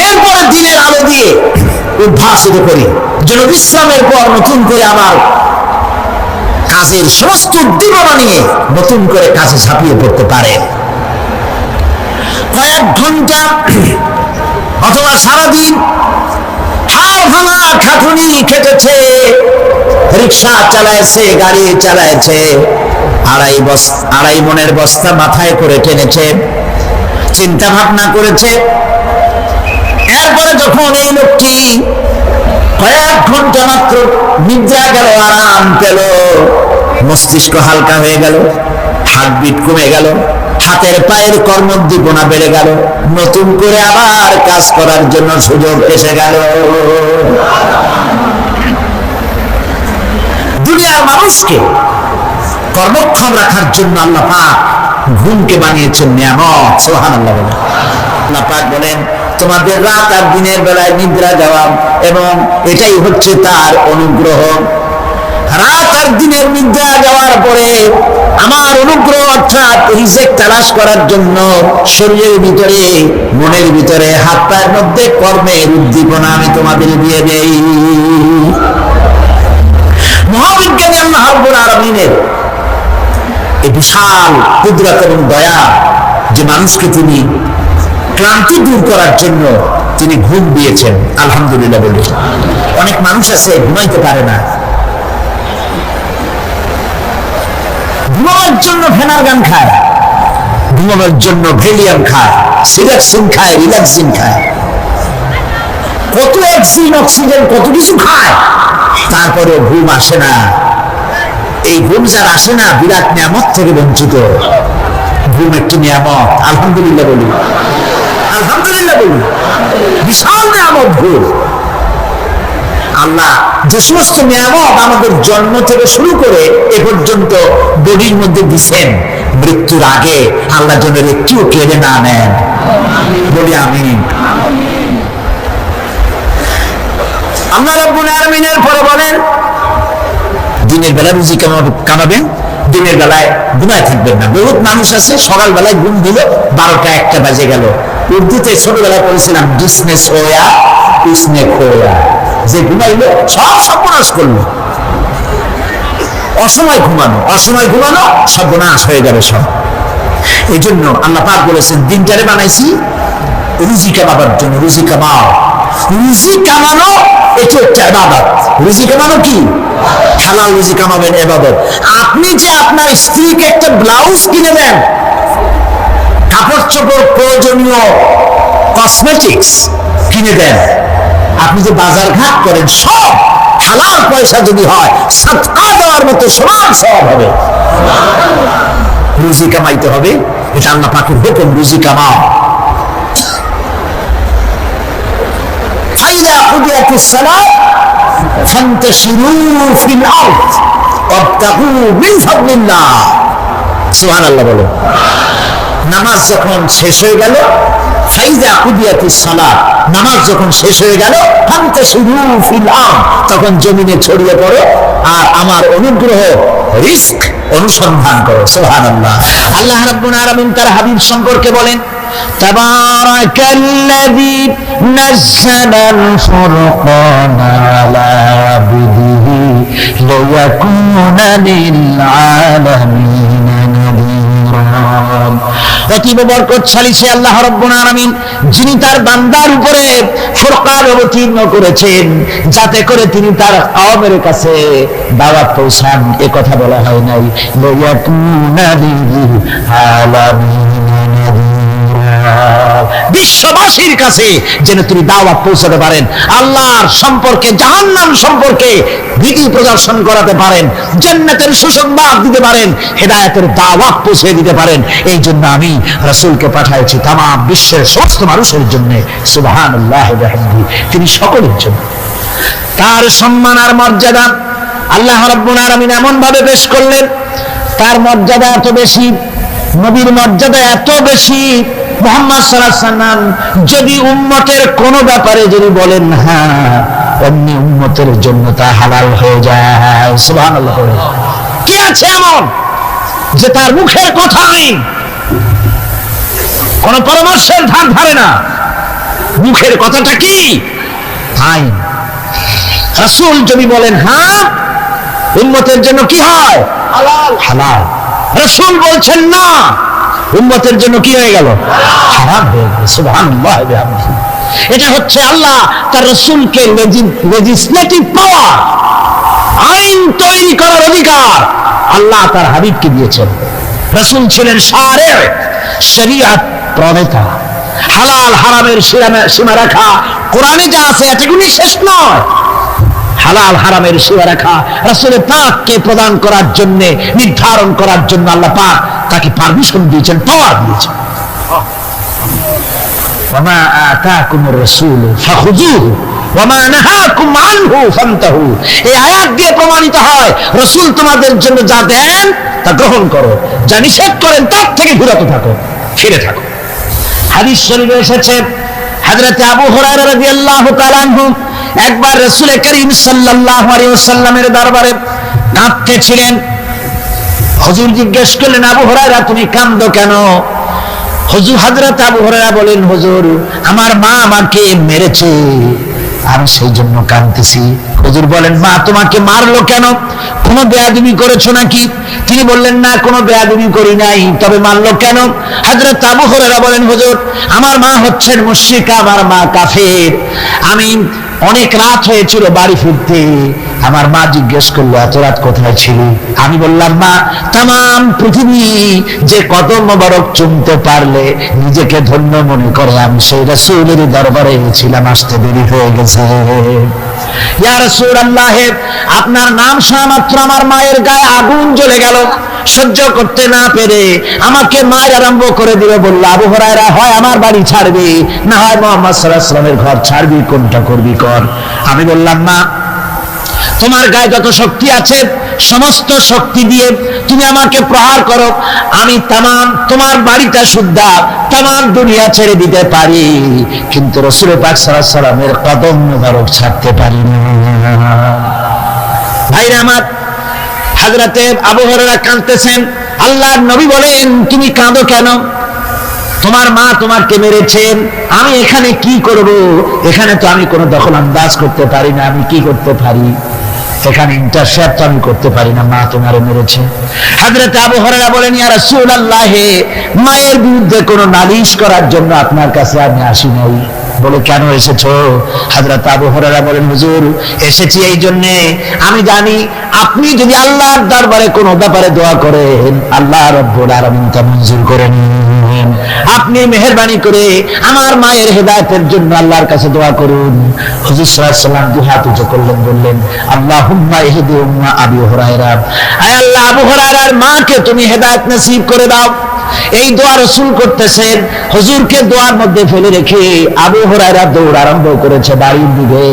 এরপরে দিনের আলো দিয়ে উদ্ভাসিত করি, যেন বিশ্রামের পর নতুন করে আবার কাজের সমস্ত উদ্দীপনা নিয়ে নতুন করে কাজে ঝাঁপিয়ে পড়তে পারে। কয়েক ঘন্টা অথবা সারাদিন হাড় ভাঙা খাটুনি খেটেছে, রিক্সা চালাইছে, গাড়ি চালাইছে, আড়াই মনের বস্তা মাথায় করে টেনেছে, চিন্তা ভাবনা করেছে। এরপরে যখন এই লোকটি কয়েক ঘন্টা মাত্র নিদ্রা গেল, আরাম পেল, মস্তিষ্ক হালকা হয়ে গেল, হার্টবিট কমে গেল, হাতের পায়ের কর্মোদ্দীপনা বেড়ে গেল, নতুন করে আবার কাজ করার জন্য সুযোগ এসে গেল। দুনিয়ার মানুষকে কর্মক্ষম রাখার জন্য আল্লাহ পাক ঘুমকে বানিয়েছেন নিয়ামত। সুবহানাল্লাহ বলেন। আল্লাহ পাক বলেন, তোমাদের রাত আর দিনের বেলায় নিদ্রা যাওয়া, এবং এটাই হচ্ছে তার অনুগ্রহ। রাত আর দিনের নিদ্রা যাওয়ার পরে আমার অনুগ্রহ অর্থাৎ রিজিক তালাশ করার জন্য শরীরের ভিতরে, মনের ভিতরে, হাত পায়ের মধ্যে কর্মের উদ্দীপনা আমি তোমাদের দিয়ে দেই। মহাবিজ্ঞানী আল্লাহ রাব্বুল আলামিনের এই বিশাল কুদরত এবং দয়া, যে মানুষকে তিনি ক্লান্তি দূর করার জন্য তিনি ঘুম দিয়েছেন, আলহামদুলিল্লাহ বলি। অনেক মানুষ আছে ঘুমাইতে পারে না, ঘুমানোর জন্য ফেনার গান খায়, ঘুমানোর জন্য ভেলিয়াম খায়, সিরাক্সিন খায়, রিল্যাক্সিন খায়, কত অক্সিজেন কত কিছু খায়, তারপরেও ঘুম আসে না। এই ঘুম যার আসে না, বিরাট নিয়ামত থেকে বঞ্চিত। ঘুম একটি নিয়ামত, আলহামদুলিল্লাহ বলি, আলহামদুলিল্লাহ বলি। বিশাল নিয়ামত ঘুম। আল্লাহ যে সমস্ত নিয়ামত আমাদের জন্ম থেকে শুরু করে এ পর্যন্ত বডির মধ্যে দিচ্ছেন, মৃত্যুর আগে আল্লাহ যেন একটিও কেড়ে না নেন, বলি আমিন। আল্লাহ রাব্বুল আলামিনের পরে বলেন, দিনের বেলা রুজি কামাবেন, দিনের বেলায় ঘুমায় থাকবেন না। বহুত মানুষ আছে সকালবেলায় ঘুম দিল, 12টা-1টা বাজে গেল। উর্দুতে ছোটবেলায় পড়েছিলাম, জিসনে সোয়া উসনে খোয়া, যে ঘুমাইলো সব সর্বনাশ করলো। অসময় ঘুমানো, অসময় ঘুমানো সর্বনাশ হয়ে যাবে সব। এই জন্য আল্লাহ পাক বলেছেন, দিনটারে বানাইছি রুজি কামাবার জন্য। রুজি কামাও, রুজি কামানো এটা হচ্ছে ইবাদত। রুজি কামানো কি? হালাল রুজি কামাবেন, ইবাদত। আপনি যে আপনার স্ত্রীকে একটা ব্লাউজ কিনে দেন, কাপড় চোপড়, প্রয়োজনীয় কসমেটিক্স কিনে দেন, আপনি যে বাজার ঘাট করেন, সব হালাল পয়সা যদি হয়, সাদকা দেওয়ার মতো সমান সওয়াব হবে। রুজি কামাইতে হবে, এটা আল্লাহ পাকের হুকুম, রুজি কামাও। ফাইদা কুদিয়াতিস সালাত ফান্তাশিরু ফিল আরদ ওয়াবতাগু মিন ফাদলিল্লাহ। সুবহানাল্লাহ বলো। নামাজ যখন শেষ হয়ে গেল, ফাইদা কুদিয়াতিস সালাত, নামাজ যখন শেষ হয়ে গেল, ফান্তাশিরু ফিল আরদ, তখন জমিনে ছড়িয়ে পড়ো আর আমার অনুগ্রহ, রিস্ক অনুসন্ধান করো। সুবহানাল্লাহ। আল্লাহ রাব্বুল আলামিন তার হাবিব সম্পর্কে বলেন, তাবারাকাল্লাযী নাযালাল ফুরকানা আলা আবদিহি লিয়াকুনা লিল আলামিনা নাযীরা। অতীব বরকতশালী সে আল্লাহ রাব্বুল আলামিন, যিনি তার বান্দার উপরে ফুরকান অবতীর্ণ করেছেন, যাতে করে তিনি তার কওমের কাছে দাওয়াত পৌঁছান। এ কথা বলা হয় নাই, লিয়াকুনা লিল আলামিনা বিশ্ববাসীর কাছে যেন তিনি দাওয়াত পৌঁছাতে পারেন, আল্লাহর সম্পর্কে, জাহান্নাম সম্পর্কে ভীতি প্রদর্শন করাতে পারেন, জান্নাতের সুসংবাদ দিতে পারেন, হেদায়েতের দাওয়াত পৌঁছে দিতে পারেন। এই জন্য আমি রাসূলকে পাঠাইছি তাম বিশ্বের সমস্ত মানুষের জন্য। সুবহানাল্লাহ ওয়া বিহামদিহি, তিনি সকলের জন্য। তার সম্মান আর মর্যাদা আল্লাহ রাব্বুল আলামিন এমন ভাবে পেশ করলেন, তার মর্যাদা এত বেশি, নবীর মর্যাদা এত বেশি। মুহাম্মদ সাল্লাল্লাহু আলাইহি ওয়াসাল্লাম যদি উম্মতের কোন ব্যাপারে যদি বলেন হ্যাঁ, অন্য উম্মতের জন্য তা হালাল হয়ে যায়। সুবহানাল্লাহ। কে আছে এমন যে তার মুখের কথাই কোন পরামর্শের ধার ধারে না? মুখের কথাটা কি? আইন। রাসূল যদি বলেন হ্যাঁ, উম্মতের জন্য কি হয়? হালাল। হালাল। রাসূল বলছেন না, উম্মতের জন্য কি হয়ে গেল? হারাম হয়ে গেল। সুবহানাল্লাহ। এটা হচ্ছে আল্লাহ তার রাসূলকে লেজিসলেটিভ পাওয়ার, আইন তৈরি করার অধিকার আল্লাহ তার হাবিবকে দিয়েছেন। রাসূল ছিলেন শারে, শরীয়ত প্রণেতা। হালাল হারামের সীমারেখা কোরআনে যা আছে এটুকুনি শেষ নয়। হালাল হারামের সীমারেখা রাসূল পাককে প্রদান করার জন্য, নির্ধারণ করার জন্য আল্লাহ পাক তাকে পারমিশন দিয়েছেন, পাওয়ার দিয়েছেন। ওয়ামা আতাকুমুর রাসূলু ফাখুযুহু ওয়ামা নাহাকুম আনহু ফান্তাহু। এই আয়াত দিয়ে প্রমাণিত হয় রাসূল তোমাদের জন্য যা দেন তা গ্রহণ করো, যা নিষেধ করেন তার থেকে বিরত থাকো, ফিরে থাকো। হাদিস শরীফে এসেছে, হযরত আবু হুরায়রা রাদিয়াল্লাহু তাআলা আনহু একবার রাসূল করিম সাল্লাল্লাহু আলাইহি ওয়াসাল্লামের দরবারে কাঁদতেছিলেন। হুজুর জিজ্ঞেস করলেন, আবু হুরায়রা তুমি কাঁদো কেন? হুজুর হযরত আবু হুরায়রা বলেন, হুজুর আমার মা আমাকে মেরেছে, আমি সেই জন্য কাঁদতেছি। হুজুর বলেন, মা তোমাকে মারলো কেন? কোনো বেয়াদবি করেছো নাকি? তিনি বললেন, না কোনো বেয়াদবি করি নাই, তবে মারলো কেন? হযরত আবু হুরায়রা বলেন, হুজুর আমার মা হচ্ছেন মুশরিকা, আমার মা কাফের। আমি অনেক রাত হয়েছিল বাড়ি ফিরতে, আমার মা জিজ্ঞেস করলো এত রাত কোথায় ছিলি? আমি বললাম, মা তাম পৃথিবী যে কদম মোবারক চুমতে পারলে নিজেকে ধন্য মনে করে, আমি সেই রাসূলের দরবারে ছিলাম, আসতে দেরি হয়ে গেছে। ইয়া রাসূলুল্লাহ, আপনার নাম শোনা মাত্র আমার মায়ের গায়ে আগুন জ্বলে গেল। সহ্য করতে না পেরে আমাকে মায়ের আরম্ভ করে দিল। বলল, আবু হুরায়রা হয় আমার বাড়ি ছাড়বি, না হয় মুহাম্মদ সাল্লাল্লাহু আলাইহি ওয়াসাল্লামের ঘর ছাড়বি, কোনটা করবি কর। আমি বললাম, মা তোমার গায়ে যত শক্তি আছে সমস্ত শক্তি দিয়ে তুমি আমাকে প্রহার করো, আমি তামাম তোমার বাড়িটা সুদ্ধা তামাম দুনিয়া ছেড়ে দিতে পারি, কিন্তু রাসূল পাক সাল্লাল্লাহু আলাইহি ওয়াসাল্লামের কদম মোবারক ছাড়তে পারি না। ভাইরা আমার, হযরতে আবু হুরায়রা কাঁদতেছেন। আল্লাহর নবী বলেন, তুমি কাঁদো কেন? তোমার মা তোমাকে মেরেছেন, আমি এখানে কি করব? এখানে তো আমি কোনো দখল আন্দাজ করতে পারি না, আমি কি করতে পারি? এখানে ইন্টারফেয়ার তো আমি করতে পারি না, মা তোমারে মেরেছে। হযরত আবু হুরায়রা বলেন, ইয়া রাসূলুল্লাহ, মায়ের বিরুদ্ধে কোনো নালিশ করার জন্য আপনার কাছে আমি আসি নাই। বলে, কেন এসেছো? হযরত আবু হুরায়রা বলেন, হুজুর এসেছি এই জন্য, আমি জানি আপনি যদি আল্লাহর দরবারে কোনো ব্যাপারে দোয়া করেন আল্লাহ রাব্বুল আলামিন তা মঞ্জুর করে নেন। আপনি মেহেরবানি করে আমার মায়ের হেদায়েতের জন্য আল্লাহর কাছে দোয়া করুন। হুজুর সাল্লাল্লাহু আলাইহি ওয়াসাল্লাম দুই হাত উঁচু করলেন, বললেন, আল্লাহুম্মা ইহদি উম্মা আবি হুরায়রা, আয় আল্লাহ আবু হুরায়রার মাকে তুমি হেদায়েত নসিব করে দাও। এই দোয়া রাসূল করতেছেন। হুজুরকে দোয়ার মধ্যে ফেলে রেখে আবু হুরায়রা দৌড় আরম্ভ করেছে বাড়ির দিকে।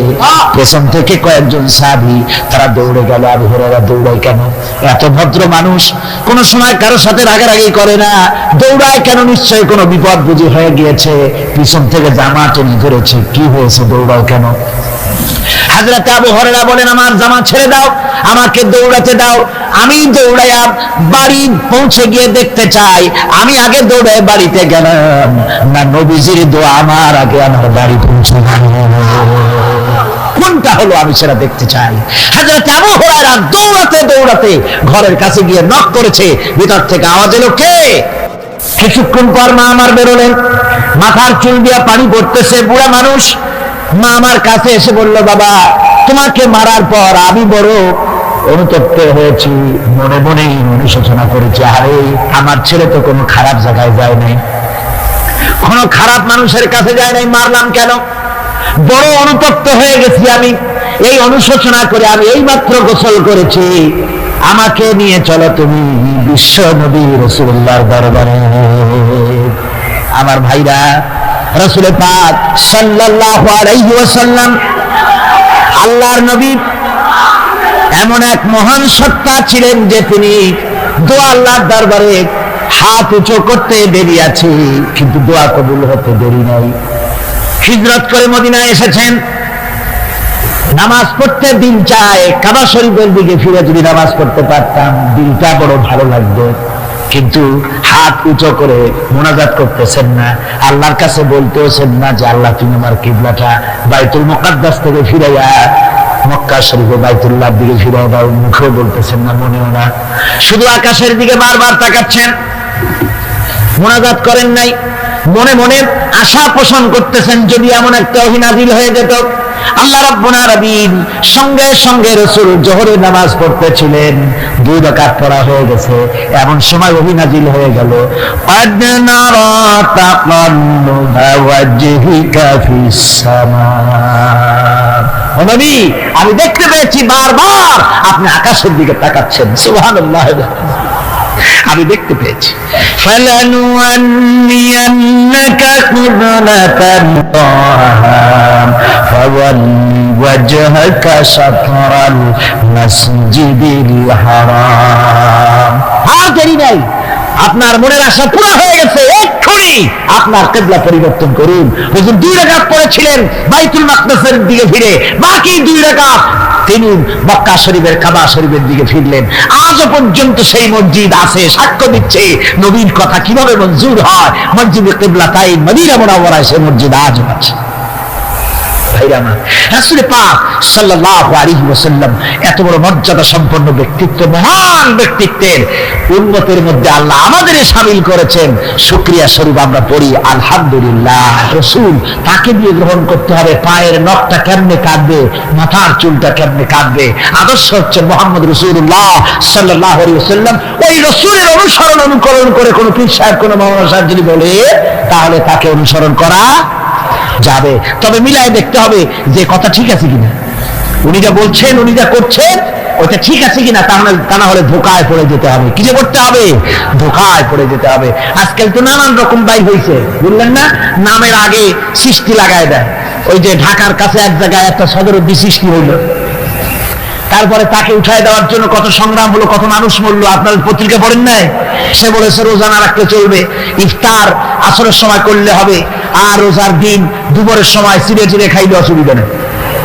পেছন থেকে কয়েকজন সাহাবী তারা দৌড়ে গেল। আবু হুরায়রা দৌড়ায় কেন? এত ভদ্র মানুষ, কোন সময় কারোর সাথে রাগারাগি করে না, দৌড়ায় কেন? নিশ্চয়ই কোনো বিপদ বুঝি হয়ে গিয়েছে, পিছন থেকে জামা টেনে ধরেছে। কি হয়েছে, দৌড়াও কেন? হযরত আবু হুরায়রা বলেন, আমার জামা ছেড়ে দাও, আমাকে দৌড়াতে দাও। আমি দৌড়াইয়া বাড়ি পৌঁছে গিয়ে দেখতে চাই আমি আগে দৌড়ে বাড়িতে গেলাম না নবীজির দোয়া আমার আগে আমার বাড়ি পৌঁছে গেল, কোনটা হলো আমি সেটা দেখতে চাই। হযরত আবু হুরায়রা দৌড়াতে দৌড়াতে ঘরের কাছে গিয়ে নক করেছে। ভিতর থেকে আওয়াজ এলো, কে? কিছুক্ষণ পর মা আমার বেরোলেন, মাথার চুল দিয়া পানি পড়তেছে, বুড়া মানুষ। মা আমার কাছে এসে বলল, বাবা তোমাকে মারার পর আমি বড় অনুতপ্ত হয়েছি, মনে মনে অনুশোচনা করেছি, আরে আমার ছেলে তো কোনো খারাপ জায়গায় যায় নাই, কোনো খারাপ মানুষের কাছে যায় নাই, মারলাম কেন? বড় অনুতপ্ত হয়ে গেছি আমি। এই অনুশোচনা করে আমি এই মাত্র গোসল করেছি, আমাকে নিয়ে চলো তুমি বিশ্ব নবী রাসূলুল্লাহর দরবারে। আমার ভাইরা, রাসূল পাক সাল্লাল্লাহু আলাইহি ওয়াসাল্লাম আল্লাহর নবী এমন এক মহান সত্তা ছিলেন যে তিনি দোয়া আল্লাহর দরবারে হাত উঁচু করতে দেরি আছে, কিন্তু দোয়া কবুল হতে দেরি নাই। হিজরত করে মদিনায় এসেছেন, নামাজ পড়তে দিল চায়, কাবা শরীফের দিকে ফিরে যদি নামাজ পড়তে পারতাম দিলটা বড় ভালো লাগতো, কিন্তু হাত হাত উঁচু করে মোনাজাত করতেছেন না, আল্লাহর কাছে বলতেছেন না যে আল্লাহ তুমি আমার কিবলাটা বাইতুল মুকাদ্দাস থেকে ফিরাইয়া মক্কা শরীফে বাইতুল্লাহর দিকে ফিরাই দাও, মুখেও বলতেছেন না, মনেও না, শুধু আকাশের দিকে বারবার তাকাচ্ছেন, মোনাজাত করেন নাই, মনে মনে আশা পোষণ করতেছেন যদি এমন একটা ওহী নাযিল হয়ে যেত। আল্লাহ রাব্বুল আলামিন সঙ্গে সঙ্গে রাসূল জোহরের নামাজ পড়তেছিলেন, 2 রাকাত পড়া হয়ে গেছে, এমন সময় ওহী নাযিল হয়ে গেল, ক্বাদ নারা তাকাল্লুবা ওয়াজহিকা ফিস সামা, ও নবী আমি দেখতে পেয়েছি বারবার আপনি আকাশের দিকে তাকাচ্ছেন, সুবহানাল্লাহ, আমি দেখতে পেয়েছি। ফালানুয়ান্নিয়ান্নাকা কিবলাতান ফাওয়াল্লি ওয়াজহাকা শাতরাল মাসজিদিল হারাম। আর দেরি নাই, আপনার মনের আশা পুরো হয়ে গেছে, এক্ষুনি আপনার কিবলা পরিবর্তন করুন। হুজুর 2 রাকাত পড়েছিলেন বাইতুল মাকদাসের দিকে ফিরে, বাকি 2 রাকাত তিনি মক্কা শরীফের কাবা শরীফের দিকে ফিরলেন। আজও পর্যন্ত সেই মসজিদ আছে, সাক্ষ্য দিচ্ছে নবীর কথা কিভাবে মঞ্জুর হয়। মসজিদে কিবলাতাইন মদিনা মুনাওয়ারায় সেই মসজিদ আজও আছে। রাসূল পাক সাল্লাল্লাহু আলাইহি ওয়াসাল্লাম এত বড় মর্যাদা সম্পন্ন ব্যক্তিত্ব, মহান ব্যক্তিত্বের উম্মতের মধ্যে আল্লাহ আমাদের শামিল করেছেন। শুকরিয়া স্বরূপ আমরা পড়ি আলহামদুলিল্লাহ। রাসূল তাকে দিয়ে গ্রহণ করতে হবে, পায়ের নখটা কেমনে কাটবে, মাথার চুলটা কেমনে কাটবে। আদর্শ হচ্ছে মুহাম্মদ রাসূলুল্লাহ সাল্লাল্লাহু আলাইহি ওয়াসাল্লাম। ওই রাসূলের অনুকরণ করে কোন পীর সাহেব, কোন মাওলানা সাহেব যদি বলে, তাহলে তাকে অনুসরণ করা যাবে, তবে মিলাই দেখতে হবে যে কথা ঠিক আছে কিনা, উনি যা বলছেন, উনি যা করছেন, ওটা ঠিক আছে কিনা। তা না হলে ধোকায় পড়ে যেতে হবে। কি যে করতে হবে? ধোকায় পড়ে যেতে হবে। আজকাল তো নানান রকম বাইক হয়েছে, বুঝলেন না, নামের আগে সৃষ্টি লাগায় দেয়। ওই যে ঢাকার কাছে এক জায়গায় একটা সদরুদ্দি সৃষ্টি হইল, তারপরে তাকে উঠায় দেওয়ার জন্য কত সংগ্রাম হলো, কত মানুষ মরলো। আপনার পত্রিকা পড়েন নাই? সে বলেছে রোজা না রাখলে চলবে, ইফতার আসরের সময় করলে হবে, আর রোজার দিন দুপুরের সময় চিড়ে চিড়ে খাইলে অসুবিধা নেই,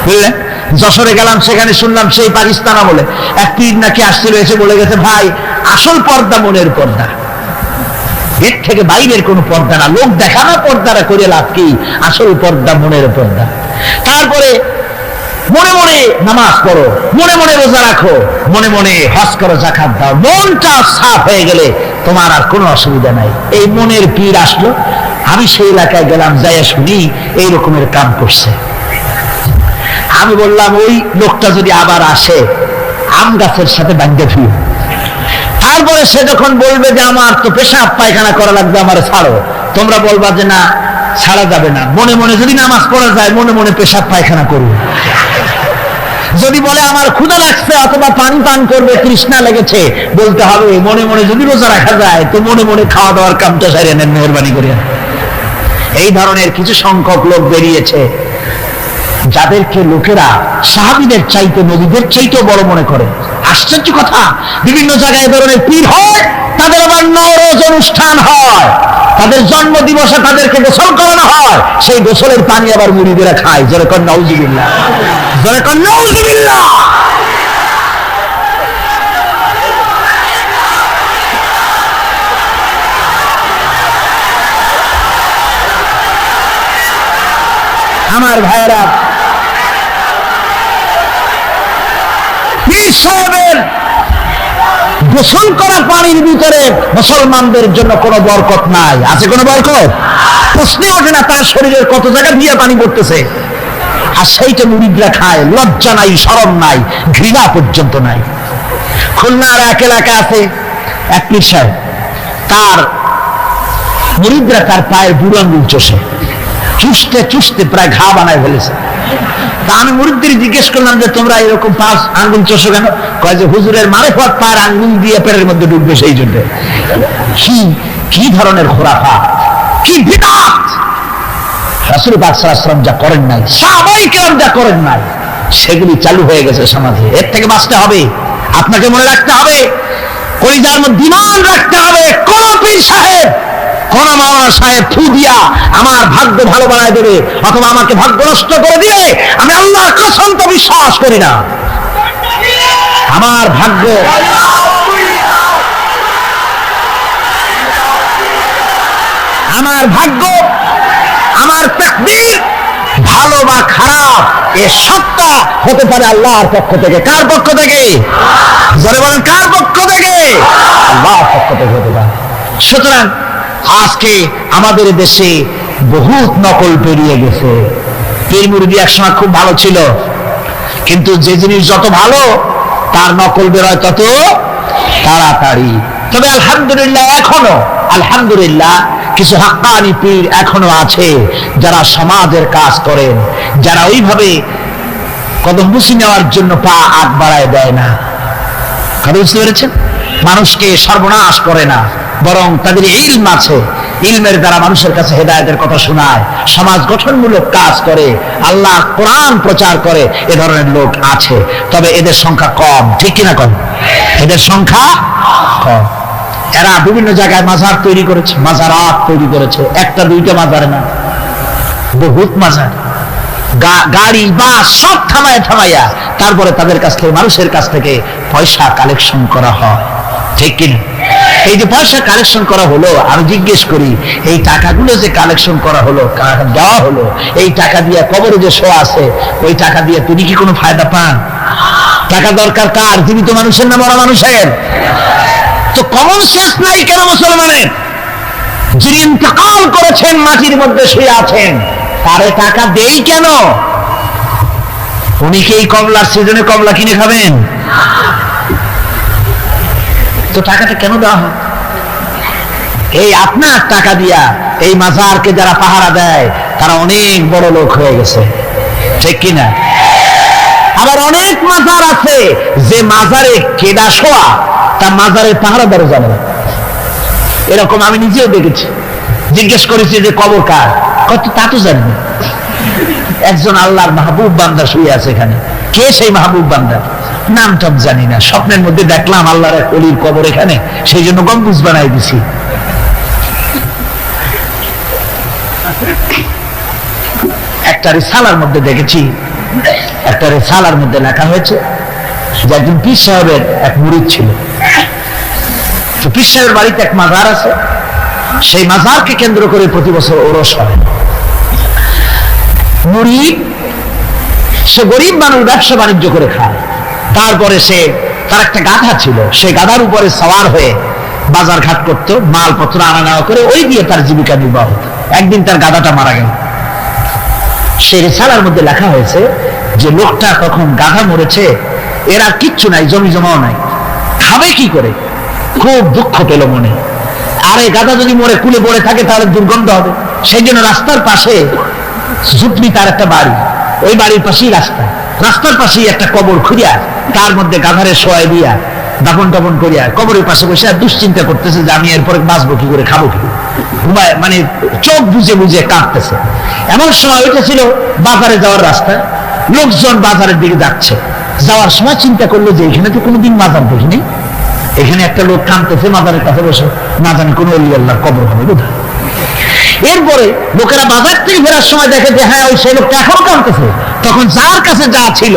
বুঝলেন। যশোরে গেলাম, সেখানে শুনলাম সেই পাকিস্তানা বলে এক পীর নাকি আসছিল, এসে বলে গেছে ভাই আসল পর্দা মনের পর্দা, এর থেকে বাইরের কোন পর্দা না, লোক দেখানো পর্দাটা করে লাভ কি, আসল পর্দা মনের পর্দা। তারপরে মনে মনে নামাজ পড়ো, মনে মনে রোজা রাখো, মনে মনে হজ করো, যাকাত দাও, মনটা সাফ হয়ে গেলে তোমার আর কোনো অসুবিধা নাই। এই মনের পীর আসলো, আমি সেই এলাকায় গেলাম, যাইয়া শুনি এই রকমের কাম করছে। আমি বললাম ওই লোকটা যদি আবার আসে, আম গাছের সাথে বাঁধতে ফির। তারপরে সে যখন বলবে যে আমার তো পেশাব পায়খানা করা লাগবে, আমার ছাড়ো, তোমরা বলবা যে না ছাড়া যাবে না। মনে মনে যদি নামাজ পড়া যায়, মনে মনে পেশাব পায়খানা করুন। যদি বলে আমার ক্ষুধা লাগছে অথবা পানি পান করবে, তৃষ্ণা লেগেছে, বলতে হবে মনে মনে যদি রোজা রাখা যায় তো মনে মনে খাওয়া দাওয়ার কামটা সারিয়ে নেন, মেহরবানি করিয়া। এই ধরনের কিছু সংখ্যক লোক বেরিয়েছে, যাদেরকে লোকেরা সাহাবীদের চাইতে, নবীদের চাইতেও বড় মনে করে। আশ্চর্য কথা, বিভিন্ন জায়গায় ধরনের পীর হয়, তাদের আবার নওরোজ অনুষ্ঠান হয়, তাদের জন্ম দিবসে তাদেরকে গোসল করানো হয়, সেই গোসলের পানি আবার মুরিদেরা খায়। জোরে কর নাউজুবিল্লাহ, জোরে কর নাউজুবিল্লাহ। আমার ভাইয়েরা, পীর সাহেবের গোসল করা পানির ভিতরে মুসলমানদের জন্য কোনো বরকত নাই। আছে কোনো বরকত? প্রশ্নে ওঠে না, তার শরীরের কত জায়গা দিয়ে পানি পড়তেছে, আর সেইটা মুরিদরা খায়। লজ্জা নাই, শরম নাই, ঘৃণা পর্যন্ত নাই। খুলনার এক এলাকা আছে, এক পীর সাহেব, তার মুরিদরা তার পায়ের বুড়ো আঙ্গুল চষে, চুষতে চুষতে প্রায় ঘা বানায় ফেলেছে। তা আমি মুরিদদের জিজ্ঞেস করলাম যে তোমরা এরকম পাঁচ আঙ্গুল চষো কেন? কয় যে হুজুরের মারেফত পায়ের আঙ্গুল দিয়ে পেটের মধ্যে ঢুকবে, সেই জন্য। কি ধরনের খোরাফাত, কি বিদআত! রাসূল পাক সাল্লাল্লাহু আলাইহি ওয়াসাল্লাম যা করেন নাই, সাহাবায়ে কেরাম যা করেন নাই, সেগুলি চালু হয়ে গেছে সমাজে। এর থেকে বাঁচতে হবে, আপনাকে মনে রাখতে হবে, কলিজার মধ্যে ঈমান রাখতে হবে। কোন পীর সাহেব, কোন মাওলানা সাহেব ফু দিয়া আমার ভাগ্য ভালো বানায় দেবে অথবা আমাকে ভাগ্য নষ্ট করে দিবে, আমি আল্লাহর কসম তো বিশ্বাস করি না। আমার ভাগ্য আমার ভাগ্য, আমার তাকদীর, ভালো বা খারাপ এ সবটা হতে পারে আল্লাহর পক্ষ থেকে। কার পক্ষ থেকে? জোরে বলেন, কার পক্ষ থেকে? আল্লাহর পক্ষ থেকে হতে পারে। সুতরাং আজকে আমাদের দেশে বহুত নকল পেরিয়ে গেছে। পীর মুরিদি একসময় খুব ভালো ছিল, কিন্তু যে জিনিস যত ভালো তার নকল বেরোয় তত তাড়াতাড়ি। তবে আলহামদুলিল্লাহ এখনো কিছু হাক্কানি পীর এখনো আছে যারা সমাজের কাজ করেন, যারা ওইভাবে কদম বুঝি নেওয়ার জন্য পা আগ বাড়ায় দেয় না। কথা বুঝতে পেরেছেন? মানুষকে সর্বনাশ করে না, বরং তাদের ইলম আছে, ইলমের দ্বারা মানুষের কাছে হেদায়েতের কথা শোনায়, সমাজ গঠনমূলক কাজ করে, আল্লাহ কোরআন প্রচার করে। এ ধরনের লোক আছে, তবে এদের সংখ্যা কম। ঠিক কিনা? কম। এদের সংখ্যা কম। এরা বিভিন্ন জায়গায় মাজার তৈরি করেছে, মাজারাত তৈরি করেছে, একটা দুইটা মাজার না, বহুত মাজার। গাড়ি বাস সব থামাইয়া তারপরে তাদের কাছ থেকে, মানুষের কাছ থেকে পয়সা কালেকশন করা হয়। ঠিক কিনা? এই যে পয়সা কালেকশন করা হলো, আমি জিজ্ঞেস করি, এই টাকাগুলো যে কালেকশন করা হলো, দেওয়া হলো, এই টাকা দিয়ে কবরে যে শোয়া আছে, ওই টাকা দিয়ে তিনি কি কোনো ফায়দা পান? টাকা দরকার কার? জীবিত মানুষের না মরা মানুষের? তো কমন সেন্স নাই কেন মুসলমানের? যিনি ইন্তেকাল করেছেন, মাটির মধ্যে শুয়ে আছেন, তারে টাকা দেই কেন? উনি কি এই কমলার সিজনে কমলা কিনে খাবেন? তো টাকাটা কেন দেওয়া হয়? এই আপনার টাকা দিয়া এই মাজারকে যারা পাহারা দেয় তারা অনেক বড় লোক হয়ে গেছে। ঠিক কিনা? আবার অনেক মাজার আছে যে মাজারে কেডা শোয়া তা মাজারের পাহারাদারও জানে না। এরকম আমি নিজেও দেখেছি। জিজ্ঞেস করেছি যে কবর কার, কত তা তো জানি না। একজন আল্লাহর মাহবুব বান্দা শুয়ে আছে এখানে। কে সেই মাহবুব বান্দা? নাম টাম জানি না, স্বপ্নের মধ্যে দেখলাম আল্লাহর এক ওলির কবর এখানে, সেই জন্য গম্বুজ বানাই দিছি। একটা রিসালার মধ্যে দেখেছি, একটা রিসালার মধ্যে লেখা হয়েছে যে একজন পীর সাহেবের এক মুরিদ ছিল। তো পীর সাহেবের বাড়িতে এক মাজার আছে, সেই মাজারকে কেন্দ্র করে প্রতি বছর ওরস হয়। মুরিদ সে গরিব মানুষ, ব্যবসা বাণিজ্য করে খায়। তারপরে সে তার একটা গাধা ছিল, সেই গাধার উপরে সওয়ার হয়ে বাজার ঘাট করতো, মালপত্র আনা নেওয়া করে, ওই দিয়ে তার জীবিকা নির্বাহ হতো। একদিন তার গাধাটা মারা গেল। সেই রিসালার মধ্যে লেখা হয়েছে যে লোকটা তখন গাধা মরেছে, এর আর কিচ্ছু নাই, জমি জমাও নাই, খাবে কি করে? খুব দুঃখ পেল মনে। আর এই গাধা যদি মরে কুলে পড়ে থাকে তাহলে দুর্গন্ধ হবে। সেই জন্য রাস্তার পাশে ঝুপড়ি, তার একটা বাড়ি, ওই বাড়ির পাশেই রাস্তার পাশেই একটা কবর খুঁড়িয়া তার মধ্যে গাধারে শোয়াই দিয়া দাপন টাপন করিয়া কবরের পাশে বসে দুশ্চিন্তা করতেছে যে আমি এরপরে বাঁচবো কি করে, খাবো কি, মানে চোখ বুঝে বুঝে কাঁদতেছে। এমন সময় ওইটা ছিল বাজারে যাওয়ার রাস্তা, লোকজন বাজারের দিকে যাচ্ছে। যাওয়ার সময় চিন্তা করলো যে এখানে তো কোনোদিন মাজার দেখিনি, এখানে একটা লোক কাঁদতেছে মাজারের কাছে বসে, না জানি কোনো অলি আল্লাহর কবর হবে বোধহয়। এরপরে লোকেরা বাজার থেকে ফেরার সময় দেখে যে হ্যাঁ ওই সেই লোকটা এখনো কাঁদতেছে। তখন যার কাছে যা ছিল,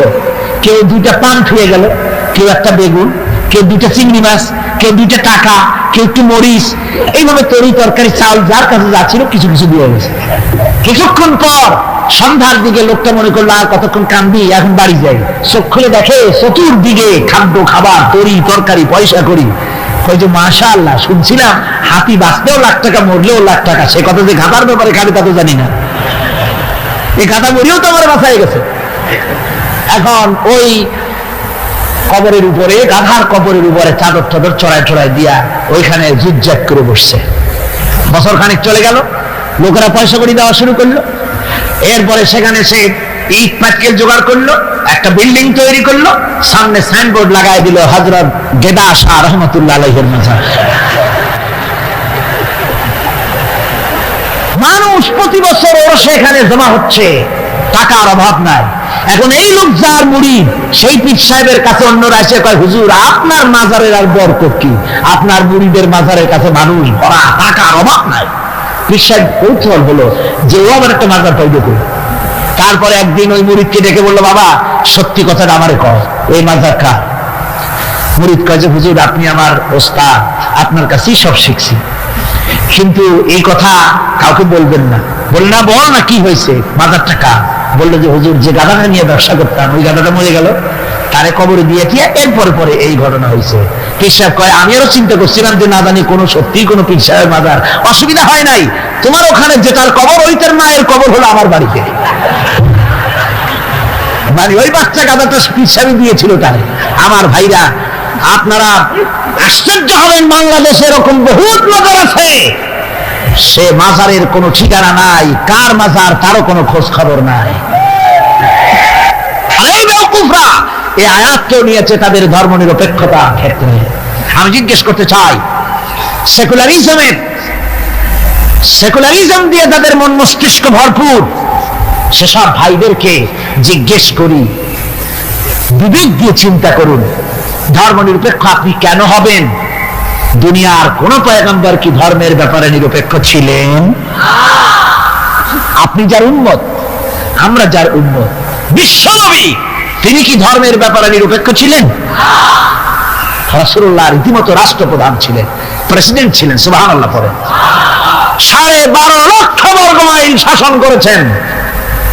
কেউ দুইটা পান খেয়ে গেল, কেউ একটা বেগুন, কেউ দুইটা চিংড়ি মাছ, কেউ দুইটা টাকা, কেউ একটু মরিচ, এইভাবে তরি তরকারি চাল যার কাছে যা ছিল কিছু কিছু দিয়ে গেছে। কিছুক্ষণ পর সন্ধ্যার দিকে লোকটা মনে করলো আর কতক্ষণ কান্দি, এখন বাড়ি যাই। চোখ খুলে দেখে চতুর্দিকে খাদ্য, খাবার, তরি তরকারি, পয়সা করি। ওই যে মাশাআল্লাহ, শুনছিলাম হাতি বাঁচতেও লাখ টাকা, মরলেও লাখ টাকা। সে কথা যে গাধার ব্যাপারে খাবে তা তো জানি না। এই গাধা মরিও তো আমার বাঁচাই গেছে। এখন ওই কবরের উপরে, গাধার কবরের উপরে চাদর টাদর চড়াই চড়াই দিয়া ওইখানে জুজ্জাক করে বসছে। বছর খানিক চলে গেল, লোকেরা পয়সা করি দেওয়া শুরু করলো। এরপরে সেখানে সে ইট পাটকেল জোগাড় করলো, একটা বিল্ডিং তৈরি করলো, সামনে সাইনবোর্ড লাগাই দিল হযরত গেদা শাহ রহমাতুল্লাহ আলাইহির মাজার। মানুষ প্রতি বছর ওরসে এখানে জমা হচ্ছে, টাকার অভাব নাই। এখন এই লোক যার মুরিদ, সেই পীর সাহেবের কাছে অন্যরা এসে কয় হুজুর আপনার মাজারের আর বরকত কি, আপনার মুরিদের মাজারের কাছে মানুষ ভরা, টাকার অভাব নাই। পীর সাহেব কৌতূহল হলো যে ও আবার একটা মাজার পাইবে কই। তারপরে একদিন ওই মুরিদকে ডেকে বললো বাবা সত্যি কথাটা আমারে কয়, এই মাজার কার? মুরিদ কয় যে হুজুর আপনি আমার ওস্তাদ, আপনার কাছেই সব শিখছি। কিন্তু এই কথা কাউকে বলবেন না। বললেন না, বল না কি হয়েছে, বাজারটা কার? বললো যে হুজুর, যে গাধাটা নিয়ে ব্যবসা করতাম ওই গাধাটা মরে গেল, তারে কবরে দিয়েছি, এরপরে পরে এই ঘটনা হয়েছে। পীর সাহেব কয়, আমি আরো চিন্তা করছিলাম যে না জানি কোনো সত্যি কোনো পীর সাহেব মাজার, অসুবিধা হয় নাই, তোমার ওখানে যেটার কবর ওইটার মায়ের কবর হলো আমার বাড়িতে। মানে ওই বাচ্চা গাধাটা পীর সাহেব দিয়েছিল তারে। আমার ভাইরা, আপনারা আশ্চর্য হবেন, বাংলাদেশে এরকম বহুত মাজার আছে, সে মাজারের কোনো ঠিকানা নাই, কার মাজার তারও কোনো খোঁজ খবর নাই। এই বেওকুফরা এই আয়াতকেও নিয়েছে তাদের ধর্ম নিরপেক্ষতা ক্ষেত্রে। আমি জিজ্ঞেস করতে চাই, সেকুলারিজম দিয়ে তাদের মন মস্তিষ্ক ভরপুর, সেসব ভাইদেরকে জিজ্ঞেস করি, বিবেক দিয়ে চিন্তা করুন, ধর্ম নিরপেক্ষ আপনি কেন হবেন? দুনিয়ার কোন পয়গম্বর কি ধর্মের ব্যাপারে নিরপেক্ষ ছিলেন? আপনি যার উম্মত, আমরা যার উম্মত, বিশ্বনবী তিনি কি ধর্মের ব্যাপারে নিরপেক্ষ ছিলেন? রাসূলুল্লাহ রীতিমতো রাষ্ট্রপ্রধান ছিলেন, প্রেসিডেন্ট ছিলেন, সুবহানাল্লাহ পড়েন। 12.5 লক্ষ বর্গ মাইল শাসন করেছেন,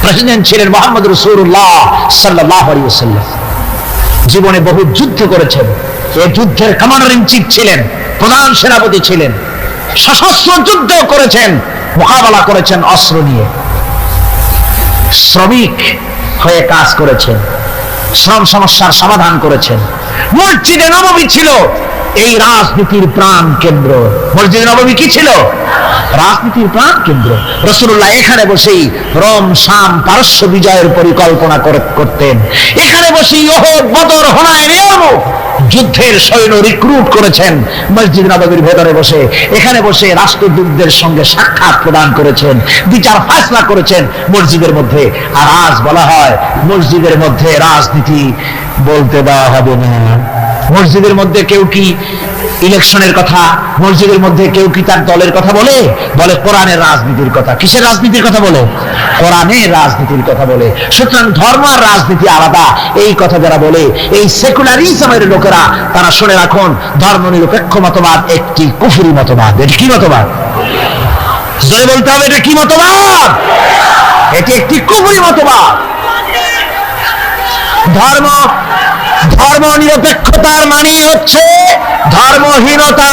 প্রেসিডেন্ট ছিলেন মুহাম্মদ রাসূলুল্লাহ সাল্লাল্লাহু আলাইহি ওয়াসাল্লাম। জীবনে বহু যুদ্ধ করেছেন, এই যুদ্ধের কমান্ডার ইন চিফ ছিলেন, প্রধান সেনাপতি ছিলেন, সশস্ত্র যুদ্ধ করেছেন, মোকাবেলা করেছেন অস্ত্র নিয়ে, শ্রমিক হয়ে কাজ করেছেন, শ্রম সমস্যার সমাধান করেছেন। মসজিদে নববী ছিল এই রাজনীতির প্রাণ কেন্দ্র। মসজিদে নববী কি ছিল? রাজনীতির প্রাণ কেন্দ্র। রাসূলুল্লাহ এখানে বসেই রোম, শাম, পারস্য বিজয়ের পরিকল্পনা করতেন। এখানে বসেই উহুদ, বদর, হুনাইন ইয়ারমুক যুদ্ধের সৈন্য রিক্রুট করেছেন মসজিদ নববীর ভেতরে বসে। এখানে বসে রাষ্ট্রদূতদের সঙ্গে সাক্ষাৎ প্রদান করেছেন, বিচার ফয়সালা করেছেন মসজিদের মধ্যে। আর আজ বলা হয় মসজিদের মধ্যে রাজনীতি বলতে দেওয়া হবে না। মসজিদের মধ্যে কেউ কি ইলেকশনের কথা, মসজিদের মধ্যে কেউ কি তার দলের কথা বলে? বলে কোরআনের রাজনীতির কথা। কিসের রাজনীতির কথা বলে? কোরআনের রাজনীতির কথা বলে। সুতরাং ধর্ম আর রাজনীতি আলাদা, এই কথা যারা বলে, এই সেকুলারিজমের লোকেরা, তারা শুনে রাখুন, ধর্ম নিরপেক্ষ মতবাদ একটি কুফরি মতবাদ। এটা কি মতবাদ? জোরে বলতে হবে, এটা কি মতবাদ? এটি একটি কুফরি মতবাদ। ধর্ম নিরপেক্ষতার মানে হচ্ছে ধর্মহীনতা।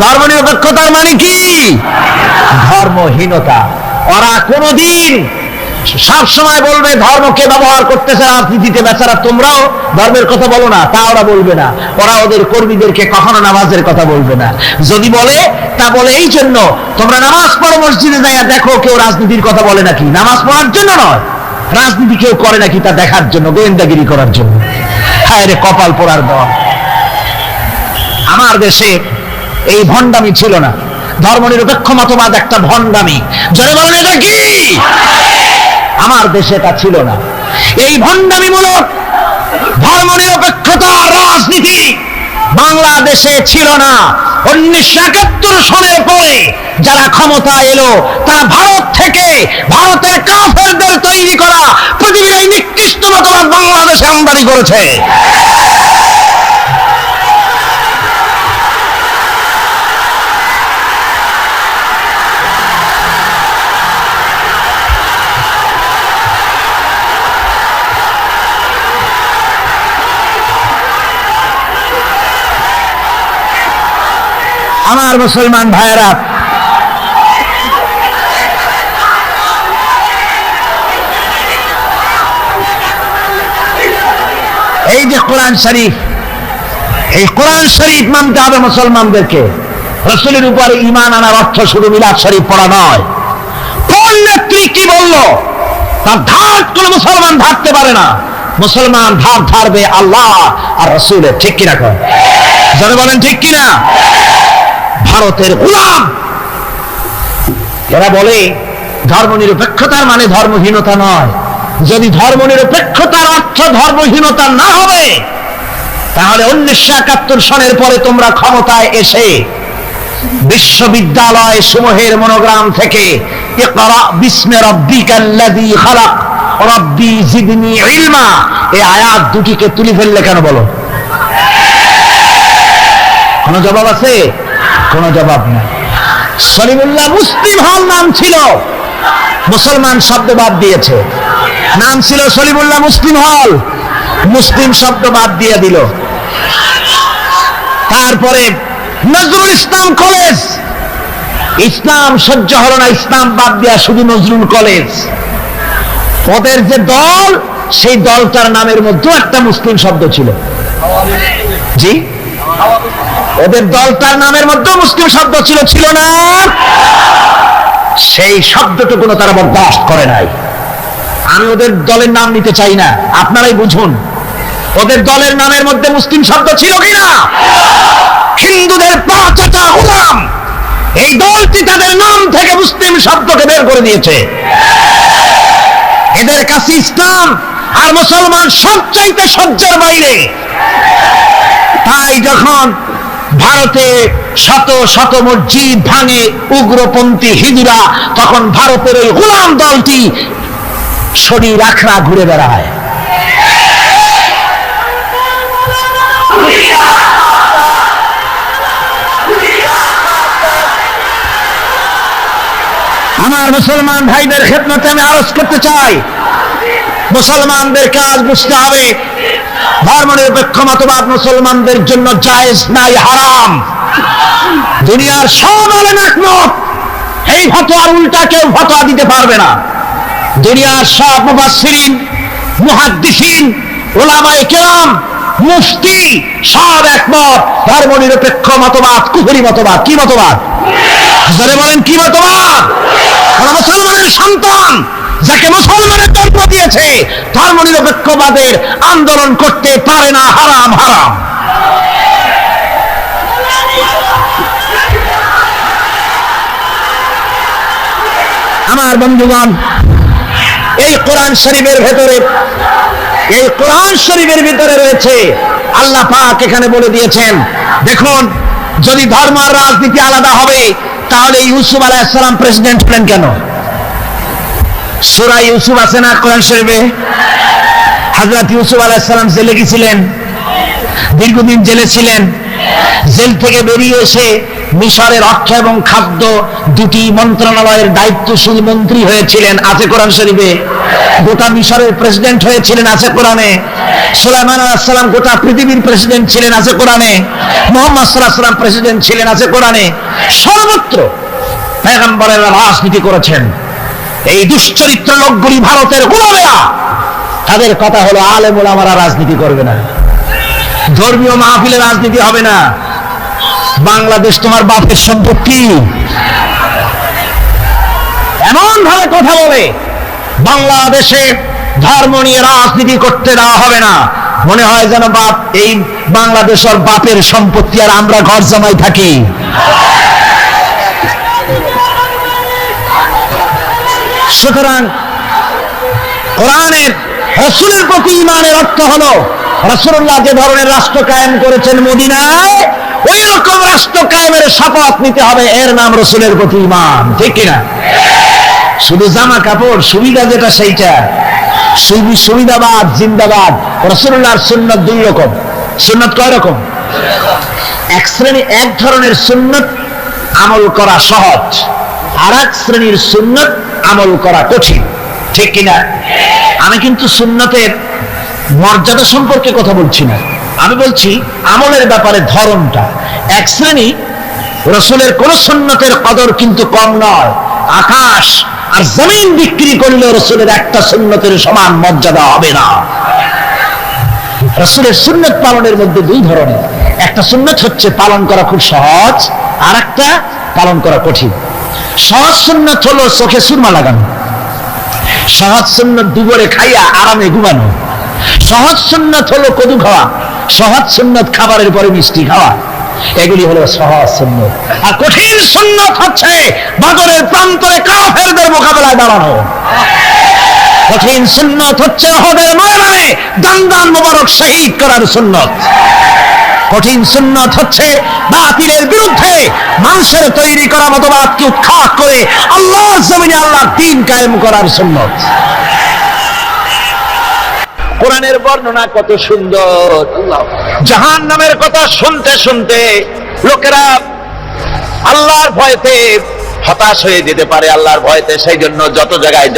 ধর্ম নিরপেক্ষতার মানে কি? ধর্মহীনতা। ওরা কোনদিন সব সময় বলবে ধর্মকে ব্যবহার করতেছে রাজনীতিতে, বেচারা তোমরাও ধর্মের কথা বলো না, তা ওরা বলবে না। ওরা ওদের কর্মীদেরকে কখনো নামাজের কথা বলবে না। যদি বলে, তা বলে এই জন্য, তোমরা নামাজ পড়ো মসজিদে যাইয়া দেখো কেউ রাজনীতির কথা বলে নাকি। নামাজ পড়ার জন্য নয়, রাজনীতি কেউ করে নাকি তা দেখার জন্য, গোয়েন্দাগিরি করার জন্য। হায় রে কপাল পোড়ার দল। আমার দেশে এই ভণ্ডামি ছিল না। ধর্ম নিরপেক্ষ মতবাদ একটা ভণ্ডামি। জোরে বলেন, এটা কি? আমার দেশে এটা ছিল না। এই ভণ্ডামিমূলক ধর্ম নিরপেক্ষতা রাজনীতি বাংলাদেশে ছিল না। 1971 সনের পরে যারা ক্ষমতা এলো, তারা ভারত থেকে, ভারতের কাফেরদের তৈরি করা পৃথিবীর এই নিকৃষ্ট মতবাদ বাংলাদেশে আমদানি করেছে। আমার মুসলমান ভাইয়েরা, এই যে কোরআন শরীফ, এই কোরআন শরীফ মানতে হবে মুসলমানদেরকে। রাসূলের উপর ঈমান আনার অর্থ শুধু মিলাদ শরীফ পড়া নয়। কোন নেত্রী কি বললো তার ধার কোন মুসলমান ধারতে পারে না। মুসলমান ধার ধারবে আল্লাহ আর রাসূলের। ঠিক কিনা? যারা বলেন ঠিক কিনা? ভারতের গোলাম এরা বলে ধর্ম নিরপেক্ষতার মানে ধর্মহীনতা নয়। যদি ধর্ম নিরপেক্ষতার অর্থ ধর্মহীনতা না হবে, তাহলে 1971 সনের পরে তোমরা ক্ষমতায় এসে বিশ্ববিদ্যালয় সমূহের মনোগ্রাম থেকে ইকরা বিসমি রাব্বিকাল্লাযী খালাক রাব্বি জিদনি ইলমা এই আয়াত দুটিকে তুলে ফেললে কেন বলো? কোনো জবাব আছে? কোনো জবাব নাই। সলিমুল্লাহ মুসলিম হল নাম ছিল, মুসলমান শব্দ বাদ দিয়েছে। নাম ছিল সলিমুল্লাহ মুসলিম হল, মুসলিম শব্দ বাদ দিয়ে দিল। তারপরে নজরুল ইসলাম কলেজ, ইসলাম সহ্য হলো না, ইসলাম বাদ দেয়া শুধু নজরুল কলেজ। ওদের যে দল, সেই দলটার নামের মধ্যে একটা মুসলিম শব্দ ছিল। জি, ওদের দলটার নামের মধ্যে মুসলিম শব্দ ছিল, ছিল না? সেই শব্দটুকুনো তারা বরদাস্ত করে নাই। আমি ওদের দলের নাম নিতে চাই না, আপনারাই বুঝুন ওদের দলের নামের মধ্যে মুসলিম শব্দ ছিল কিনা। হিন্দুদের পাঁচটা গোলাম, এই দলটি তাদের নাম থেকে মুসলিম শব্দকে বের করে দিয়েছে। এদের কাছে ইসলাম আর মুসলমান সবচাইতে সহ্যের বাইরে। তাই যখন ভারতে শত শত মসজিদ ভাঙে উগ্রপন্থী হিন্দুরা, তখন ভারতের ওই গোলাম দলটি শরীর আখড়া ঘুরে বেড়ায়। আমার মুসলমান ভাইদের খেদমতে আমি আরজ করতে চাই, মুসলমানদের কাজ বুঝতে হবে, ধর্মনিরপেক্ষ মতবাদ মুসলমানদের জন্য জায়েজ নাই, হারাম। দুনিয়ার সব আলেম একমত, এই ফতোয়ার উল্টা কেউ ফতোয়া দিতে পারবে না। দুনিয়ার সব মুফাসসিরিন, মুহাদ্দিসিন, উলামায়ে কেরাম, মুফতি সব একমত, ধর্মনিরপেক্ষ মতবাদ কুফরি মতবাদ। কি মতবাদ? যারা বলেন কি মতবাদ? মুসলমানের সন্তান, যাকে মুসলমানের জন্ম দিয়েছে, ধর্মনিরপেক্ষবাদের আন্দোলন করতে পারে না, হারাম হারাম। আমার বন্ধুগণ, এই কোরআন শরীফের ভেতরে, এই কোরআন শরীফের ভিতরে রয়েছে, আল্লাহ পাক এখানে বলে দিয়েছেন, দেখুন যদি ধর্ম আর রাজনীতি আলাদা হবে, তাহলে ইউসুফ আলাইহিস সালাম প্রেসিডেন্ট হলেন কেন? সূরা ইউসুফ আছে না কোরআন শরীফে? হযরত ইউসুফ আলাইহিস সালাম জেলে গিয়েছিলেন, দীর্ঘদিন জেলে ছিলেন। জেল থেকে বেরিয়ে এসে মিশরের অর্থ এবং খাদ্য দুটি মন্ত্রণালয়ের দায়িত্বশীল মন্ত্রী হয়েছিলেন, আছে কোরআন শরীফে। গোটা মিশরের প্রেসিডেন্ট হয়েছিলেন, আছে কোরআনে। সুলাইমান আলাইহিস সালাম গোটা পৃথিবীর প্রেসিডেন্ট ছিলেন, আছে কোরআনে। মুহাম্মদ সাল্লাল্লাহু আলাইহি ওয়াসাল্লাম প্রেসিডেন্ট ছিলেন, আছে কোরআনে। সর্বত্র পয়গম্বরেরা রাজনীতি করেছেন। এই দুশ্চরিত্র লোকগুলি ভারতের গোলামেরা, তাদের কথা হলো আলেম ওলামারা রাজনীতি করবে না, ধর্মীয় মাহফিলে রাজনীতি হবে না। বাংলাদেশ তোমার বাপের সম্পত্তি, এমন ভাবে কথা বলে, বাংলাদেশে ধর্ম নিয়ে রাজনীতি করতে দেওয়া হবে না। মনে হয় যেন বাপ, এই বাংলাদেশের বাপের সম্পত্তি আর আমরা ঘর জামাই থাকি। সুতরাং কোরআনের, রাসূলের প্রতি ঈমানের অর্থ হলো, রাসূলুল্লাহ যে ধরনের রাষ্ট্র কায়েম করেছেন মদিনায়, ওই রকম রাষ্ট্র কায়েমের শপথ নিতে হবে, এর নাম রাসূলের প্রতি ঈমান। ঠিক কিনা? শুধু জামা কাপড় সুবিধা যেটা সেইটা, সুবিধাবাদ জিন্দাবাদ। রাসূলুল্লাহর সুন্নাত দুই রকম। সুন্নাত কয় রকম? এক শ্রেণী, এক ধরনের সুন্নাত আমল করা সহজ, আর এক শ্রেণীর সুন্নাত আমল করা কঠিন। ঠিক কিনা? আমি কিন্তু সুন্নাতের মর্যাদা সম্পর্কে কথা বলছি না, আমি বলছি আমলের ব্যাপারে ধরনটা। এক শ্রেণী, রাসূলের কোন সুন্নাতের কদর কিন্তু কম নয়, আকাশ আর জমিন বিক্রি করলেও রাসূলের একটা সুন্নতের সমান মর্যাদা হবে না। রাসূলের সুন্নাত পালনের মধ্যে দুই ধরনের, একটা সুন্নাত হচ্ছে পালন করা খুব সহজ, আর একটা পালন করা কঠিন। সহজ সুন্নাত হলো চোখে সুরমা লাগানো, সহজ সুন্নাত দুপুরে খাইয়া আরামে ঘুমানো, সহজ সুন্নাত হলো কদু খাওয়া, সহজ সুন্নাত খাবারের পরে মিষ্টি খাওয়া, এগুলি হলো সহজ সুন্নাত। আর কঠিন সুন্নাত হচ্ছে বদরের প্রান্তরে কাফেরদের মোকাবেলায় দাঁড়ানো। কঠিন সুন্নাত হচ্ছে উহুদের ময়দানে দান মোবারক শহীদ করার সুন্নাত। কঠিন সুন্নাত হচ্ছে বাতিলের বিরুদ্ধে মানুষের তৈরি করা মতবাদকে উৎখাত করে আল্লাহর জমিনে আল্লাহর দ্বীন কায়েম করার সুন্নাত। কোরআনের বর্ণনা কত সুন্দর। জাহান্নামের কথা শুনতে শুনতে লোকেরা আল্লাহর ভয়তে হতাশ হয়ে যেতে পারে, আল্লাহর ভয়তে। সেই জন্য যত জায়গায়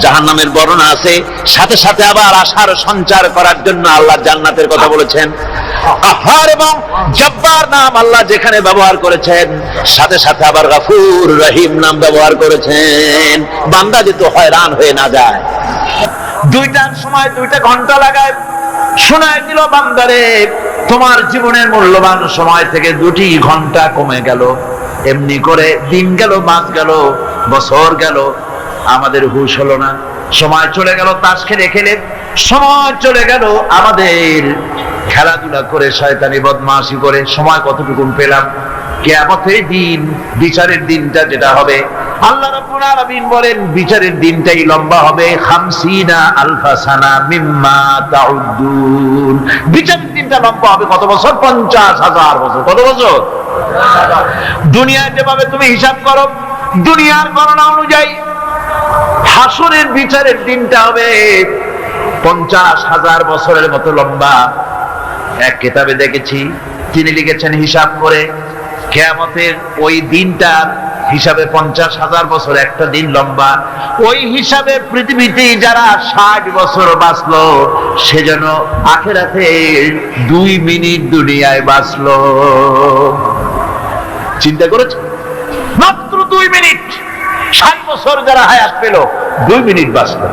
জাহান্নামের বর্ণনা আছে, সাথে সাথে আবার আশার সঞ্চার করার জন্য আল্লাহ জান্নাতের কথা বলেছেন। কাহ্হার এবং জব্বার নাম আল্লাহ যেখানে ব্যবহার করেছেন, সাথে সাথে আবার গফুর রহিম নাম ব্যবহার করেছেন, বান্দা যেন হয়রান হয়ে না যায়। দুইটার সময় 2টা ঘন্টা লাগায় শোনায় দিল, বান্দারে তোমার জীবনের মূল্যবান সময় থেকে 2টি ঘন্টা কমে গেল। এমনি করে দিন গেল, মাস গেল, বছর গেল, আমাদের হুঁশ হলো না। সময় চলে গেল তাস খেলে খেলে, সময় চলে গেল আমাদের খেলাধুলা করে, শয়তানি বদমাশি করে। সময় কতটুকু পেলাম? কিয়ামতের দিন, বিচারের দিনটা যেটা হবে, আল্লাহ রাব্বুল আলামিন বলেন বিচারের দিনটাই লম্বা হবে 50 আলফা সানা মিম্মা তাউদ্দুন। বিচারের দিনটা লম্বা হবে কত বছর? 50,000 বছর। কত বছর? দুনিয়ায় যেভাবে তুমি হিসাব করো, দুনিয়ার গণনা অনুযায়ী হাসরের বিচারের দিনটা হবে 50,000 বছরের মতো লম্বা। এক কিতাবে দেখেছি, তিনি লিখেছেন হিসাব করে, কিয়ামতের ওই দিনটার হিসাবে 50,000 বছর একটা দিন লম্বা। ওই হিসাবে পৃথিবীতে যারা 60 বছর বাঁচলো, সেজন্য আখিরাতে 2 মিনিট দুনিয়ায় বাঁচলো। চিন্তা করেছ? মাত্র 2 মিনিট। 60 বছর যারা হায়াত পেল, 2 মিনিট বাঁচলো।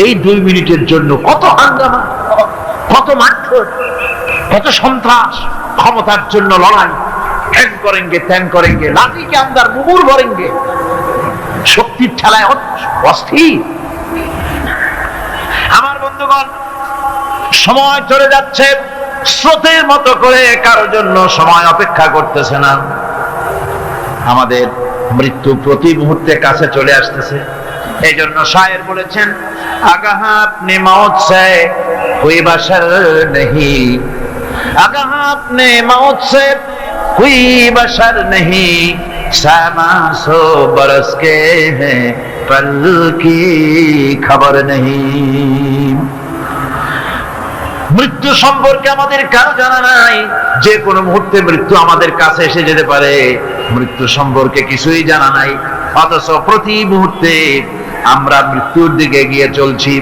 এই 2 মিনিটের জন্য কত হাঙ্গামা, কত মারধর, কত সন্ত্রাস, ক্ষমতার জন্য লড়াই, ঠ্যাং করেঙ্গে ত্যাং করেঙ্গে, লাঠিকে আন্দার মুগুর ভরেঙ্গে, শক্তির ঠেলায় অস্থির। আমার বন্ধুগণ, সময় চলে যাচ্ছে স্রোতের মতো করে, কারোর জন্য সময় অপেক্ষা করতেছে না। আমাদের মৃত্যু প্রতি মুহূর্তে কাছে চলে আসতেছে। এই জন্য শায়ের বলেছেন, আগাহ আপনে মৌত সে কোই বশর নেহি, আগাহ আপনে মৌত সে কোই বশর নেহি, সামা সো বরস কে হ্যাঁ পল কি খবর নেহি। মৃত্যু সম্পর্কে আমাদের কারো জানা নাই। যে কোনো মুহূর্তে মৃত্যু আমাদের কাছে এসে যেতে পারে, মৃত্যু সম্পর্কে কিছুই জানা নাই। অথচ প্রতি মুহূর্তে আমরা মৃত্যুর দিকে এগিয়ে চলছি।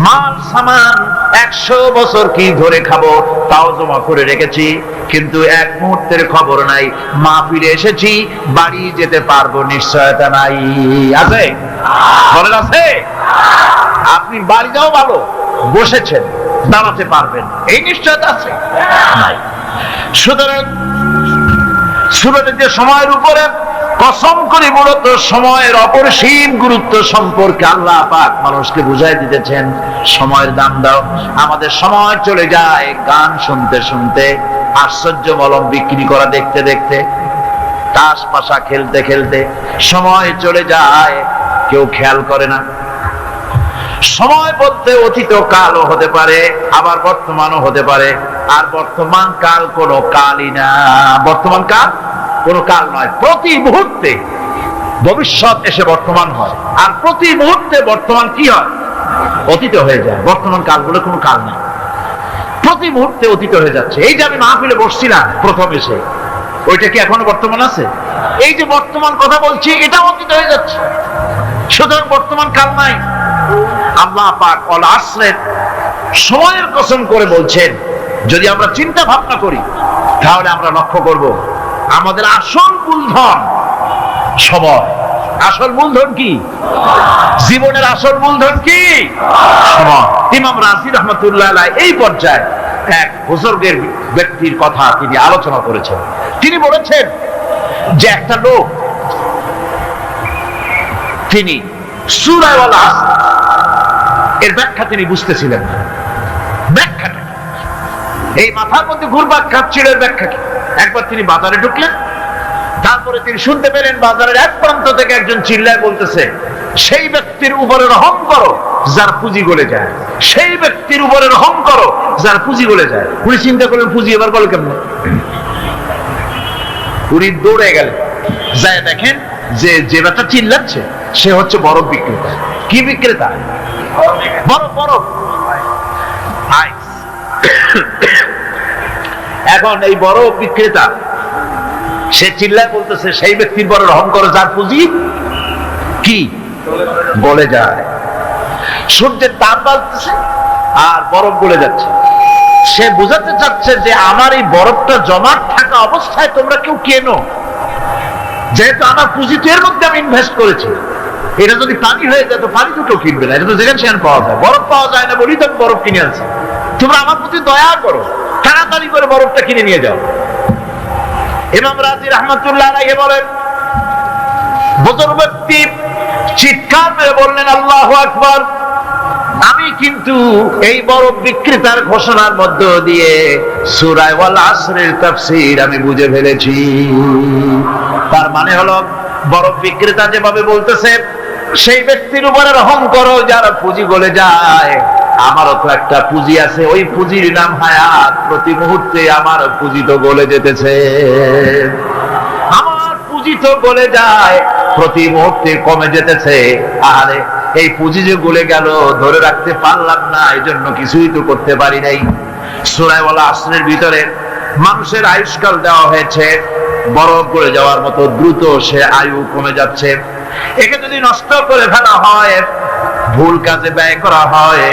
মাল সামান 100 বছর কি ধরে খাবো তাও জমা করে রেখেছি, কিন্তু এক মুহূর্তের খবর নাই। মা ফিরে এসেছি, বাড়ি যেতে পারবো নিশ্চয়তা নাই। আছে? বলেন আছে? আপনি বাড়ি যাও ভালো, বসেছেন, দাঁড়াতে পারবেন, এই নিশ্চয়তা আছে? নাই। সুতরাং সূরাটিতে সময়ের উপরে কসম করে মূলত সময়ের অপরিসীম গুরুত্ব সম্পর্কে আল্লাহ পাক মানুষকে বুঝাই দিতেছেন। সময়ের দাম দাও। আমাদের সময় চলে যায় গান শুনতে শুনতে, আশ্চর্য মলম বিক্রি করা দেখতে দেখতে, তাস পাশা খেলতে খেলতে সময় চলে যায়, কেউ খেয়াল করে না। সময় বলতে অতীত কালও হতে পারে, আবার বর্তমানও হতে পারে। আর বর্তমান কাল কোনো কালই না। বর্তমান কাল কোনো কাল নয়। প্রতি মুহূর্তে ভবিষ্যৎ এসে বর্তমান হয়, আর প্রতি মুহূর্তে বর্তমান কি হয়? অতীত হয়ে যায়। বর্তমান কালগুলো কোনো কাল নেই, প্রতি মুহূর্তে অতীত হয়ে যাচ্ছে। এই যে আমি মাহফিলে বসছিলাম প্রথম এসে, ওইটা কি এখনো বর্তমান আছে? এই যে বর্তমান কথা বলছি, এটা অতীত হয়ে যাচ্ছে। সুতরাং বর্তমান কাল নাই। আল্লাহ পাক অল আসরের সময়ের কসম করে বলছেন। যদি আমরা চিন্তা ভাবনা করি, তাহলে আমরা লক্ষ্য করব আমাদের আসল মূলধন সময়। আসল মূলধন কি? জীবনের আসল মূলধন কি? সময়। ইমাম রাজি রহমতুল্লাহ আলাইহি এই পর্যায়ে এক বুজুর্গের ব্যক্তির কথা তিনি আলোচনা করেছেন। তিনি বলেছেন যে একটা লোক, তিনি সূরা আল আসর এর ব্যাখ্যা তিনি বুঝতেছিলেন না। ব্যাখ্যাটা এই মাথার মধ্যে ঘুরপাক খাচ্ছিল, এর ব্যাখ্যা কি? একবার তিনি বাজারে ঢুকলেন, তারপরে তিনি শুনতে পেলেন বাজারের এক প্রান্ত থেকে একজন চিল্লায় বলতেছে, সেই ব্যক্তির উপরে রহম করো যার পুঁজি গলে যায়, সেই ব্যক্তির উপরে রহম করো যার পুঁজি গলে যায়। উনি চিন্তা করলেন পুঁজি এবার গলে কেমন? উনি দৌড়ে গেলেন, যায় দেখেন যে যে ব্যাটা চিল্লাচ্ছে সে হচ্ছে বরফ বিক্রেতা। কি বিক্রেতা? বরফ। বরফ আইস। এখন এই বরফ বিক্রেতা সে চিল্লায় বলতেছে, সেই ব্যক্তির বড় রহম করো যার পুঁজি কি গলে যায়। সূর্যের তাপ বাড়তেছে আর বরফ গলে যাচ্ছে। সে বোঝাতে চাচ্ছে যে আমার এই বরফটা জমাট থাকা অবস্থায় তোমরা কেউ কেনো, যেহেতু আমার পুঁজি তো এর মধ্যে আমি ইনভেস্ট করেছি। এটা যদি পানি হয়ে যায় তো পানি তো কেউ কিনবে না, এটা তো যেখানে সেখানে পাওয়া যায়। বরফ পাওয়া যায় না বলি তো আমি বরফ কিনে আনছি। তোমরা আমার প্রতি দয়া করো, তাড়াতাড়ি করে বরফটা কিনে নিয়ে যাও। ইমাম রাজি রহমাতুল্লাহ আলাইহি বলেন, বুজুর্গ ব্যক্তি চিৎকার মেরে বললেন, আল্লাহু আকবার, আমি কিন্তু এই বরফ বিক্রেতার ঘোষণার মধ্য দিয়ে সূরা ওয়াল আসরের তাফসীর আমি বুঝে ফেলেছি। তার মানে হলো, বরফ বিক্রেতা যেভাবে বলতেছে, সেই ব্যক্তির উপরে রহম করো যারা পুঁজি গলে যায়। আমারও তো একটা পুঁজি আছে, ওই পুঁজির নাম হায়াত। প্রতি মুহূর্তে আমার পুঁজি তো গলে যেতেছে, আমার পুঁজি তো গলে যায়, প্রতি মুহূর্তে কমে যেতেছে। আরে এই পুঁজি যে গলে গেল, ধরে রাখতে পারলাম না, এই জন্য কিছুই তো করতে পারি নাই। সূরা ওয়াল আসরের ভিতরে মানুষের আয়ুষ্কাল দেওয়া হয়েছে বরফ গলে যাওয়ার মতো দ্রুত, সে আয়ু কমে যাচ্ছে। একে যদি নষ্ট করে ফেলা হয়, ভুল কাজে ব্যয় করা হয়,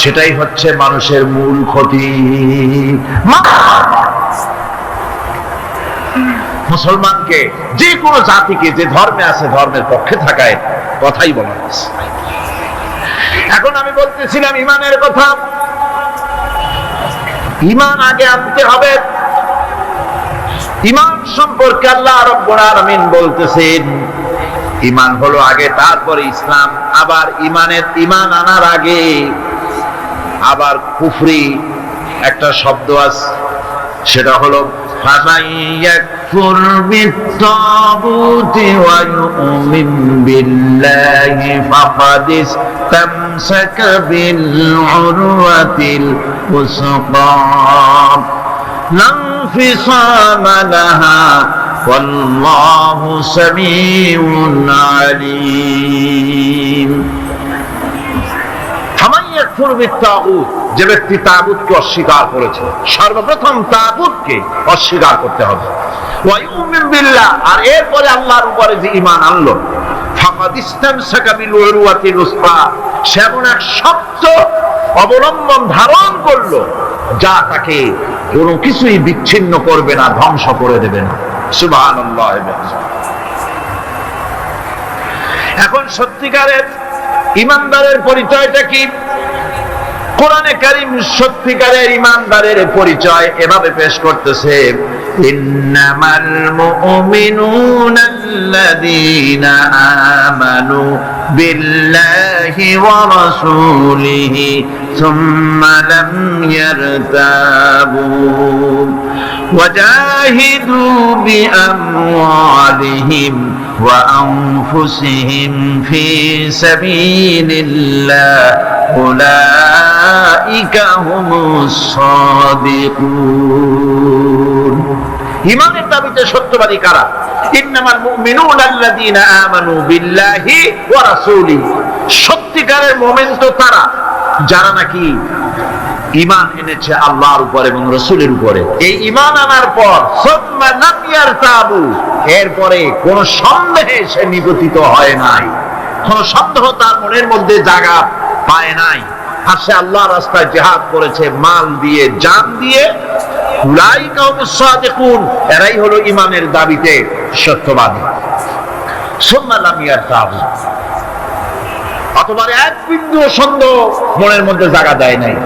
সেটাই হচ্ছে মানুষের মূল ক্ষতি। মুসলমানকে, যে কোনো জাতিকে, যে ধর্মে আছে ধর্মের পক্ষে থাকায় কথাই বলা হয়েছে। এখন আমি বলতেছিলাম ইমানের কথা। ইমান আগে আনতে হবে। ইমান সম্পর্কে আল্লাহ রাব্বুল আলামিন বলতেছেন, ইমান হলো আগে, তারপরে ইসলাম। আবার ইমান আনার আগে আবার কুফরি একটা শব্দ আছে, সেটা হলো ফামান ইয়াকফুর বিত-তাগুতি ওয়া ইউমিন বিল্লাহি ফাকাদ ইসতামসাকা বিল উরওয়াতিল উসকা লা ইনফিসামা লাহা ওয়াল্লাহু সামিউন আলীম। যে ব্যক্তি তাগুতকে অস্বীকার করেছে, সর্বপ্রথম তাগুতকে অস্বীকার করতে হবে। ওয়া ইউমিন বিল্লাহ, আর এরপরে আল্লাহর উপরে যে ঈমান আনলো, ফাকাদ ইসতামসাকা বিল উরওয়াতিল উসকা, সে এমন এক শক্ত অবলম্বন ধারণ করলো যা তাকে কোনো কিছুই বিচ্ছিন্ন করবে না, ধ্বংস করে দেবে না। সুবহানাল্লাহ। এখন সত্যিকারের ইমানদারের পরিচয়টা কি? কোরআনে কারীম সত্যিকারের ইমানদারের পরিচয় এভাবে পেশ করতেছে, ইন্নামাল মুমিনুনা আল্লাযীনা আমানু বিল্লাহি ওয়া রাসূলিহি সুম্মা লাম ইয়ারতাবু ওয়াজাহিদু বিআমওয়ালিহিম ওয়া আনফুসিহিম ফি সাবিলিল্লাহ উলাইকা হুমুস সাদিকুন। ঈমানের দাবিতে সত্যবাদী কারা? ইন্নামাল মুমিনুনা আল্লাযীনা আমানু বিল্লাহি ওয়া রাসূলিহি, সত্যিকারের মুমিন তো তারা যারা নাকি ঈমান এনেছে আল্লাহর উপর এবং রাসূলের উপরে। এই ঈমান আনার পর সুম্মা লাম ইয়ারতাবু, এরপরে কোন সন্দেহে সে নিপতিত হয় নাই, কোন সন্দেহ তার মনের মধ্যে জায়গা পায় নাই, আর সে আল্লাহর রাস্তায় জিহাদ করেছে মাল দিয়ে, জান দিয়ে। উলাইকা হুমুস সাদিকুন, এরাই হলো ঈমানের দাবিতে সত্যবাদী। সুম্মা লাম ইয়ারতাবু, অতবার এক বিন্দু সন্দেহ মনের মধ্যে জায়গা দেয় নাই।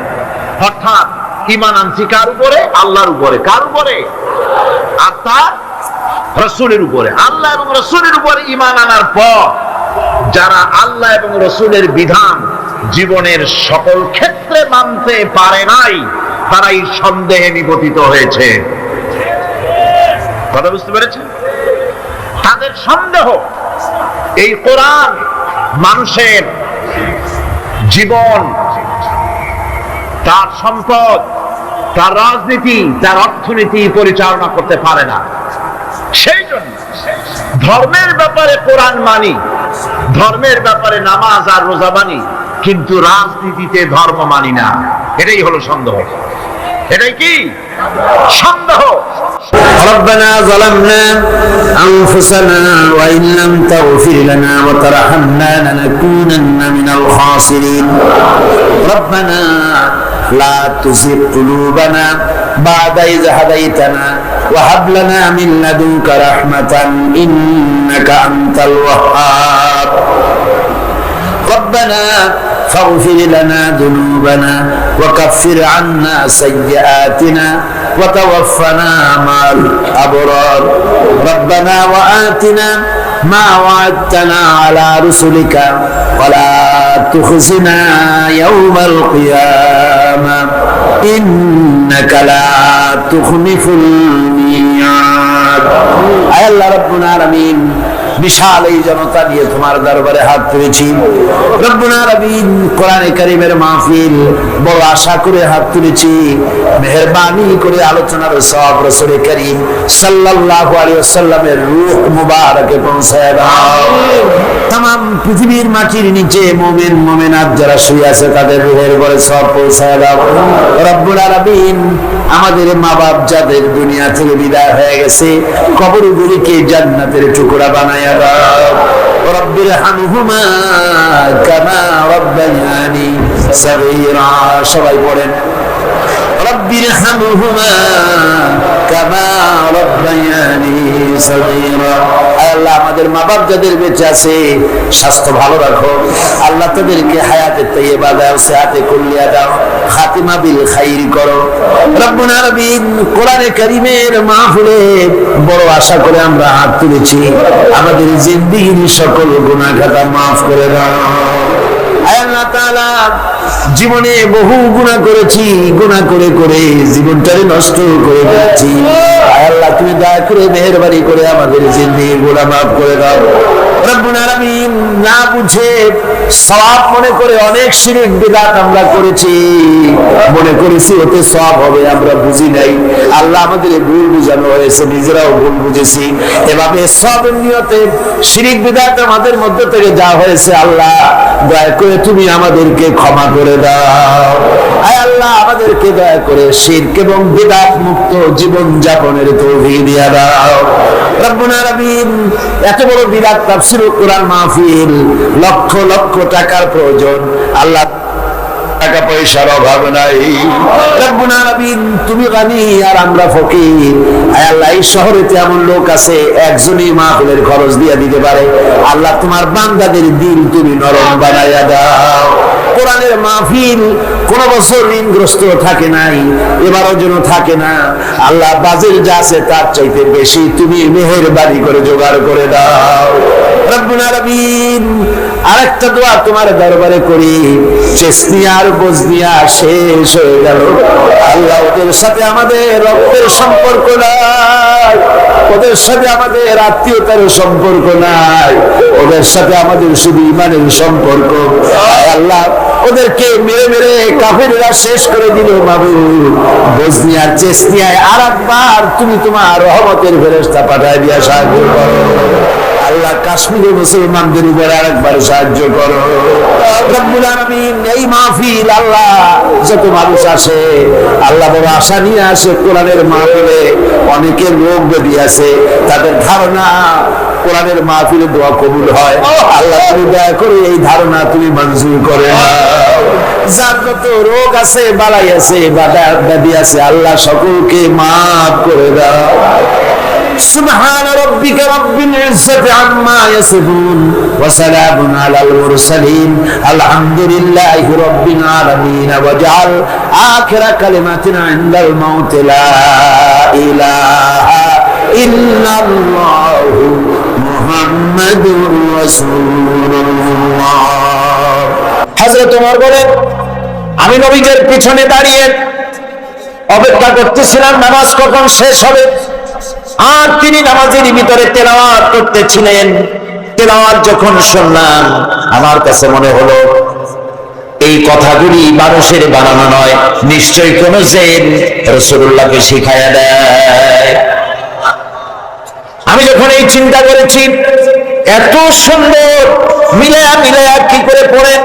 অর্থাৎ ঈমান আনছি কার উপরে? আল্লাহর উপরে। কার উপরে? আর তার রাসূলের উপরে। আল্লাহ এবং রাসূলের উপরে ঈমান আনার পর যারা আল্লাহ এবং রাসূলের বিধান জীবনের সকল ক্ষেত্রে মানতে পারে নাই, তারাই সন্দেহে নিপতিত হয়েছে। কথা বুঝতে পেরেছেন? তাদের সন্দেহ এই কোরআন মানুষের জীবন, তার সম্পদ, তার রাজনীতি, তার অর্থনীতি পরিচালনা করতে পারে না। সেই জন্য ধর্মের ব্যাপারে কোরআন মানি, ধর্মের ব্যাপারে নামাজ আর রোজা মানি, কিন্তু রাজনীতিতে ধর্ম মানি না। এটাই হলো সন্দেহ। এটাই কি সন্দেহ। ربنا ظلمنا أنفسنا وإن لم تغفر لنا وترحمنا لنكونن من الخاسرين ربنا لا تزغ قلوبنا بعد إذ هديتنا وهب لنا من لدنك رحمة إنك أنت الوهاب ربنا فاغفر لنا ذنوبنا وكفر عنا سيئاتنا وتوفنا مع الأبرار ربنا وآتنا ما وعدتنا على رسلك ولا تخزنا يوم القيامة إنك لا تخلف الميعاد أي الله ربنا العالمين বিশাল এই জনতা নিয়ে তোমার দরবারে হাত তুলেছি রব্বুল আলামিন কোরআনে কারীমের মাহফিল বড় আশা করে হাত তুলেছি মেহেরবানি করে আলোচনার সওয়াব রাসূল করিম সাল্লাল্লাহু আলাইহি ওয়াসাল্লামের রূহ মুবারকে পৌঁছায় দাও तमाम পৃথিবীর মাটির নিচে মুমিন মুমিনাত যারা শুয়ে আছে তাদের রূহের উপরে সওয়াব পৌঁছায় দাও রব্বুল আলামিন আমাদের মা বাপ যাদের দুনিয়া থেকে বিদায় হয়ে গেছে কবরগুলিকে জান্নাতের টুকরা বানায় رب ارحمهما كما ربياني صغيرا সবাই পড়েন رب ارحمهما كما ربياني صغيرا আল্লাহ আমাদের মা বাপ যাদের বেঁচে আছে স্বাস্থ্য ভালো রাখো আল্লাহ তাদেরকে হায়াতে তাইয়্যিবা দাও সিহাতে কুল্লিয়া দাও খাতিমা বিল খাইর করো রব্বুল আলামিন কোরআনে কারীমের মাহফিলে বড় আশা করে আমরা হাত তুলেছি আমাদের জিন্দেগির সকল গুনাহ খাতা maaf করে দাও আল্লাহ তাআলা জীবনে বহু গুনাহ করেছি গুনাহ করে করে জীবনটাকে নষ্ট করে দিয়েছি আল্লাহ তুমি দয়া করে মেহেরবানি করে আমাদের জিন্দেগি গুনাহ maaf করে দাও রব্বুল আলামিন না বুঝে সওয়াব মনে করে অনেক শিরক বিদআত আমরা করেছি মনে করেছি ওতে সওয়াব হবে আমরা বুঝি নাই আল্লাহ আমাদের ভুল বুঝানো হয়েছে নিজেরাও ভুল বুঝেছি এভাবে সওয়াবের নিয়তে শিরক বিদআত আমাদের মধ্য থেকে যা হয়েছে আল্লাহ দয়া করে তুমি আমাদেরকে ক্ষমা করে দাও আয় আল্লাহ আমাদেরকে দয়া করে শিরক এবং বিদআত মুক্ত জীবন যাপনের তৌফিক দিয়ে দাও রব্বুল আলামিন এত বড় বিরাট তাফসীর কোরআন মাহফিল লক্ষ লক্ষ টাকার প্রয়োজন আল্লাহ টাকা পয়সার অভাব নাই রব্বুল আলামিন তুমি গানি আর আমরা ফকির আয় আল্লাহ এই শহরেতে এমন লোক আছে একজনই মাহফিলের খরচ দিয়ে দিতে পারে আল্লাহ তোমার বান্দাদের দিল তুমি নরম বানায়া দাও কোরআনের মাহফিল কোন বছর ঋণগ্রস্ত থাকে নাই এবারও যেন থাকে না আল্লাহ বাজেট যা আছে তার চাইতে বেশি তুমি মেহেরবানি করে জোগাড় করে দাও রব্বুল আলামিন আরেকটা দোয়া তোমার দরবারে করি চেস্তিয়া বজনিয়া শেষ হয়ে গেল আল্লাহ ওদের সাথে আমাদের রক্তের সম্পর্ক নাই ওদের সাথে আমাদের আত্মীয়তার সম্পর্ক নাই ওদের সাথে আমাদের শুধু ঈমানের সম্পর্ক আল্লাহ ওদেরকে মেরে মেরে কাফেররা শেষ করে দিল মাবুদ বজনিয়ার চেস্তিয়ায় আরেকবার তুমি তোমার রহমতের ফেরেশতা পাঠায় দিয়া সাহায্য করো আল্লাহ কাশ্মীরের মুসলমানদের উপর আরেকবার সাহায্য করো রব্বুল আলামিন এই মাহফিল আল্লাহ যত মানুষ আসে আল্লাহ বড় আশা নিয়ে আসে কোরআনের মাহফিলে অনেকের রোগ ব্যাধি আছে তাদের ধারণা কোরআনের মাহফিলে দোয়া কবুল হয় আল্লাহ তুমি দয়া করে এই ধারণা তুমি মঞ্জুর করে নাও যার যত রোগ আছে বালাই আছে ব্যাধি আছে আল্লাহ সকলকে মাফ করে দাও سبحان ربك رب العزة عما يصفون وسلام على المرسلين الحمد لله رب العالمين واجعل آخر كلمتنا عند الموت لا إله إلا الله محمد رسول الله হযরত ওমর বলেন আমি নবীর পিছনে দাঁড়িয়ে অপেক্ষা করতেছিলাম নামাজ কখন শেষ হবে আর তিনি নামাজের ভিতরে তেলাওয়াত করতেছিলেন তেলাওয়াত যখন শুনলাম আমার কাছে মনে হলো এই কথাগুলি মানুষের বানানো নয় নিশ্চয়ই কোন জিন রাসূলুল্লাহকে শিখায়া দেয় আমি যখন এই চিন্তা করেছি এত সুন্দর মিলায়া কি করে পড়েন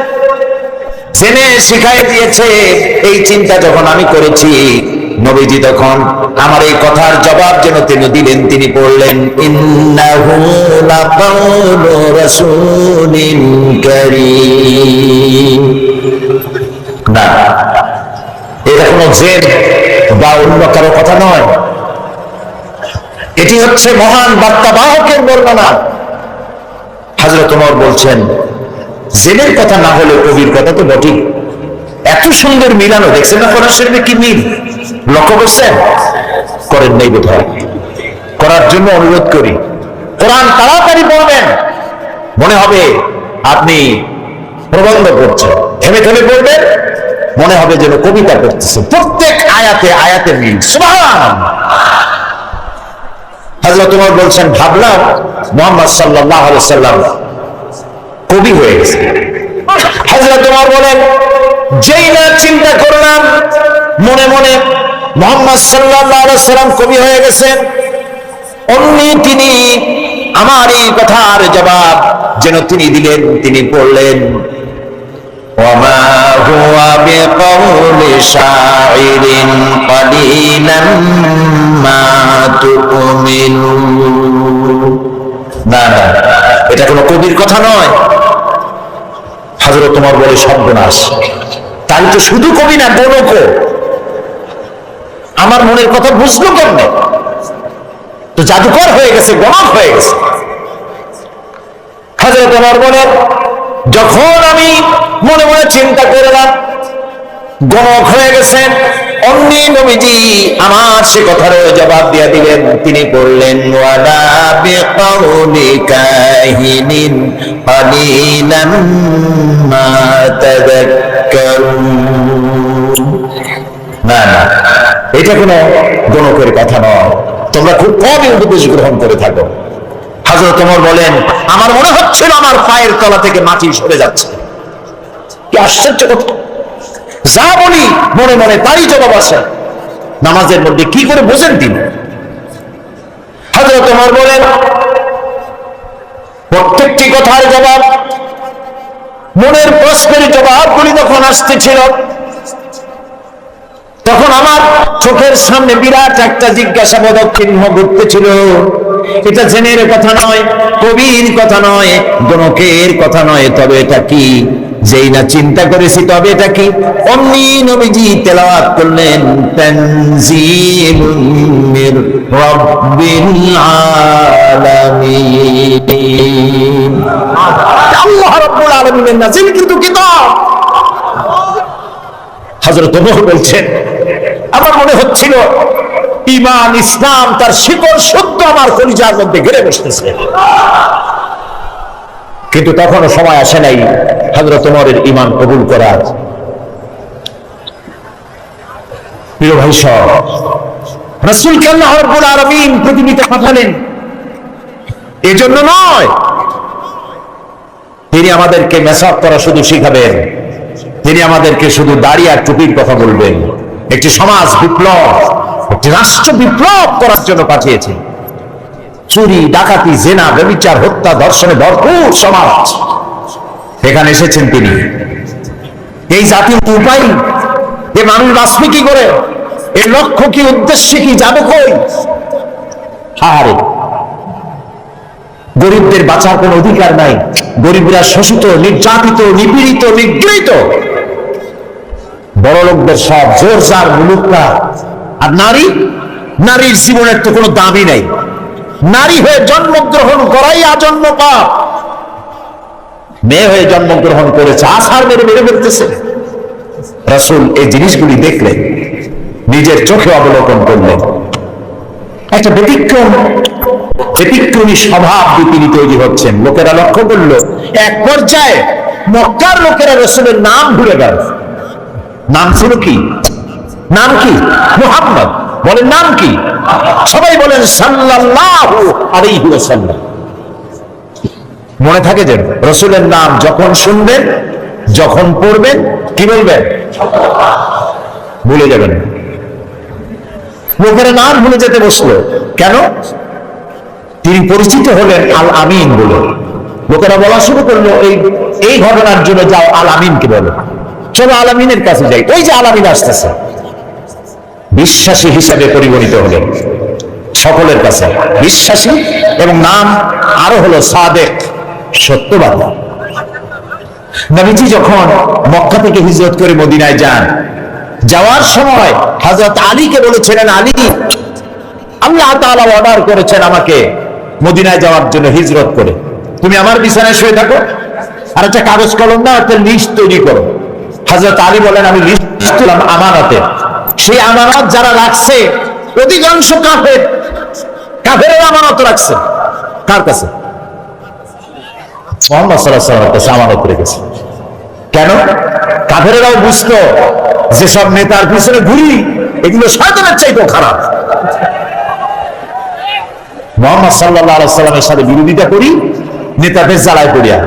জেনে শিখাই দিয়েছে এই চিন্তা যখন আমি করেছি নবীজি তখন আমার এই কথার জবাব যেন তিনি দিলেন, তিনি বললেন ইন্নাহু লাকাউলু রাসূলিন কারীম। না, এটা কোনো জেদ বা অন্য কারো কথা নয়, এটি হচ্ছে মহান বার্তাবাহকের বর্ণনা। হযরত ওমর বলছেন, জেনের কথা না হলে কবির কথা তো বটেই। এত সুন্দর মিলানো দেখছেন না কোরআন শরীফে, কি মিল লক্ষ্য করছেন? করেন নাই বোধহয়, করার জন্য অনুরোধ করি। কোরআন তাড়াতাড়ি পড়বেন, মনে হবে আপনি প্রবন্ধ পড়ছেন। থেমে থেমে পড়বেন, মনে হবে যেন কবিতা পড়তেছে। প্রত্যেক আয়াতে আয়াতে মিল। সুবহানাল্লাহ। হযরত ওমর বলছেন, ভাবলাম মুহাম্মদ সাল্লাল্লাহু আলাইহি সাল্লাম কবি হয়ে গেছে। হযরত ওমর বলেন, যেই না চিন্তা করলাম মনে মনে মুহাম্মদ সাল্লাল্লাহু আলাইহি সাল্লাম কবি হয়ে গেছেন, অমনি তিনি আমার এই কথার জবাব যেন তিনি দিলেন। তিনি পড়লেন, ওয়ামা হুয়া বিকাউলি শাইরিন কালিলাম মা তুমিনুন। না না, এটা কোনো কবির কথা নয়। হযরত ওমর বলে, সর্বনাশ, তাই তো শুধু কবি না, গণক। আমার মনের কথা বুঝলো কেমনে? তো জাদুকর হয়ে গেছে, গণক হয়ে গেছে। হযরত ওমর বলেন, যখন আমি মনে মনে চিন্তা করলাম গণক হয়ে গেছেন, অমনি নবীজি আমার সে কথার জবাব দিয়ে দিলেন। তিনি বললেন, ওয়ালা বিকাউলি কাহিনিন কালিলাম মা তাযাক্কারুন। না না, এটা কোনো গণকের কথা নয়, তোমরা খুব কমই উপদেশ গ্রহণ করে থাকো। হযরত ওমর বলেন, আমার মনে হচ্ছিল আমার পায়ের তলা থেকে মাটি সরে যাচ্ছে। কি আশ্চর্য কথা! যা বলি মনে মনে তারই জবাব আসে। নামাজের মধ্যে কি করে বোঝেন তিনি? হযরত ওমর বলেন, প্রত্যেকটি কথার জবাব, মনের প্রশ্নের জবাবগুলি যখন আসতেছিল, তখন আমার চোখের সামনে বিরাট একটা জিজ্ঞাসাবোধক চিহ্ন ঘুরতেছিল। এটা জেনের কথা নয়, কবির কথা নয়, গণকের কথা নয়, তবে এটা কি? যেই না চিন্তা করেছি তবে এটা কি, অমনি নবীজি তেলাওয়াত করলেন, তানজিলুম মির রাব্বিল আলামিন। আল্লাহ রাব্বুল আলামিনের নাযিল কিন্তু কিতাব। হযরত ওমর বলছেন, আমার মনে হচ্ছিল ঈমান ইসলাম তার শিকড় সত্য আমার কলিজার মধ্যে ঘিরে বসতেছে। কিন্তু তখনও সময় আসে নাই হযরত ওমরের ঈমান কবুল করার। প্রিয় ভাই সব, রাসূলকে আল্লাহ রাব্বুল আলামিন পৃথিবীতে পাঠালেন এজন্য নয়, তিনি আমাদেরকে মেসাব করা শুধু শিখাবেন, তিনি আমাদেরকে শুধু দাড়ি আর টুপির কথা বলবেন। একটি সমাজ বিপ্লব, একটি রাষ্ট্র বিপ্লব করার জন্য পাঠিয়েছেন। চুরি, ডাকাতি, জেনা, ব্যভিচার, হত্যা, ধর্ষণে ভরপুর সমাজ, এখানে এসেছেন তিনি। এই জাতির উপায়, যে মানুষ বাঁচবে কি করে, এর লক্ষ্য কি, উদ্দেশ্য কি, যাবে কই? হারে, গরিবদের বাঁচার কোন অধিকার নাই। গরিবরা শোষিত, নির্যাতিত, নিপীড়িত, নিগৃহীত। বড় লোকদের সব জোর জার মুলুকরা। আর নারী, নারীর জীবনের তো কোনো দামই নাই। নারী হয়ে জন্মগ্রহণ করাই আজন্ম পাপ। মেয়ে হয়ে জন্মগ্রহণ করেছে, আছাড় মেরে মেরে ফেলতেছে। রাসূল এই জিনিসগুলি দেখলেন, নিজের চোখে অবলোকন করলেন। একটা ব্যতিক্রমী স্বভাব তিনি তৈরি হচ্ছেন। লোকেরা লক্ষ্য করলো, এক পর্যায়ে মক্কার লোকেরা রাসূলের নাম ভুলে গেল। নাম ছিল কি? নাম কি? মুহাম্মদ। বলেন নাম কি? সবাই বলেন সাল্লাল্লাহু আলাইহি ওয়াসাল্লাম। মনে থাকে যেন রাসূলের নাম যখন শুনবেন, যখন পড়বেন, কি বলবেন? ভুলে যাবেন। লোকেরা নাম ভুলে যেতে বসলো কেন? তিনি পরিচিত হলেন আল আমিন বলে। লোকেরা বলা শুরু করলো, এই ঘটনার জন্য যাও আল আমিনকে বলো, চলো আল আমিনের কাছে যাই। ওই যে আল আমিন আসতেছে। বিশ্বাসী হিসাবে পরিগণিত হলেন সকলের কাছে, বিশ্বাসী, এবং নাম আরো হলো সাদেক, সত্যবাদী। নবীজি যখন মক্কা থেকে হিজরত করে মদিনায় যান, যাওয়ার সময় হযরত আলীকে বলেছিলেন, আলী, আল্লাহ তাআলা অর্ডার করেছেন আমাকে মদিনায় যাওয়ার জন্য হিজরত করে, তুমি আমার বিছানায় শুয়ে থাকো, আর একটা কাগজ কলম না, একটা লিস্ট তৈরি করো। হযরত আলী বলেন, আমি লিস্ট দিলাম আমানতে। সেই আমানত যারা রাখছে অধিকাংশ কাফের, কাফেরের আমানত রাখছে কার কাছে? মুহাম্মদ সাল্লাল্লাহু আলাইহি ওয়াসাল্লামের কাছে আমানত রেখেছে। কেন? কাফেরেরাও বুঝতো যে সব নেতার পিছনে ঘুরি, এগুলো শয়তানের চাইতেও খারাপ। মুহাম্মদ সাল্লাল্লাহু আলাইহি ওয়াসাল্লামের সাথে বিরোধিতা করি, নেতাদের জ্বালায় পড়িয়া,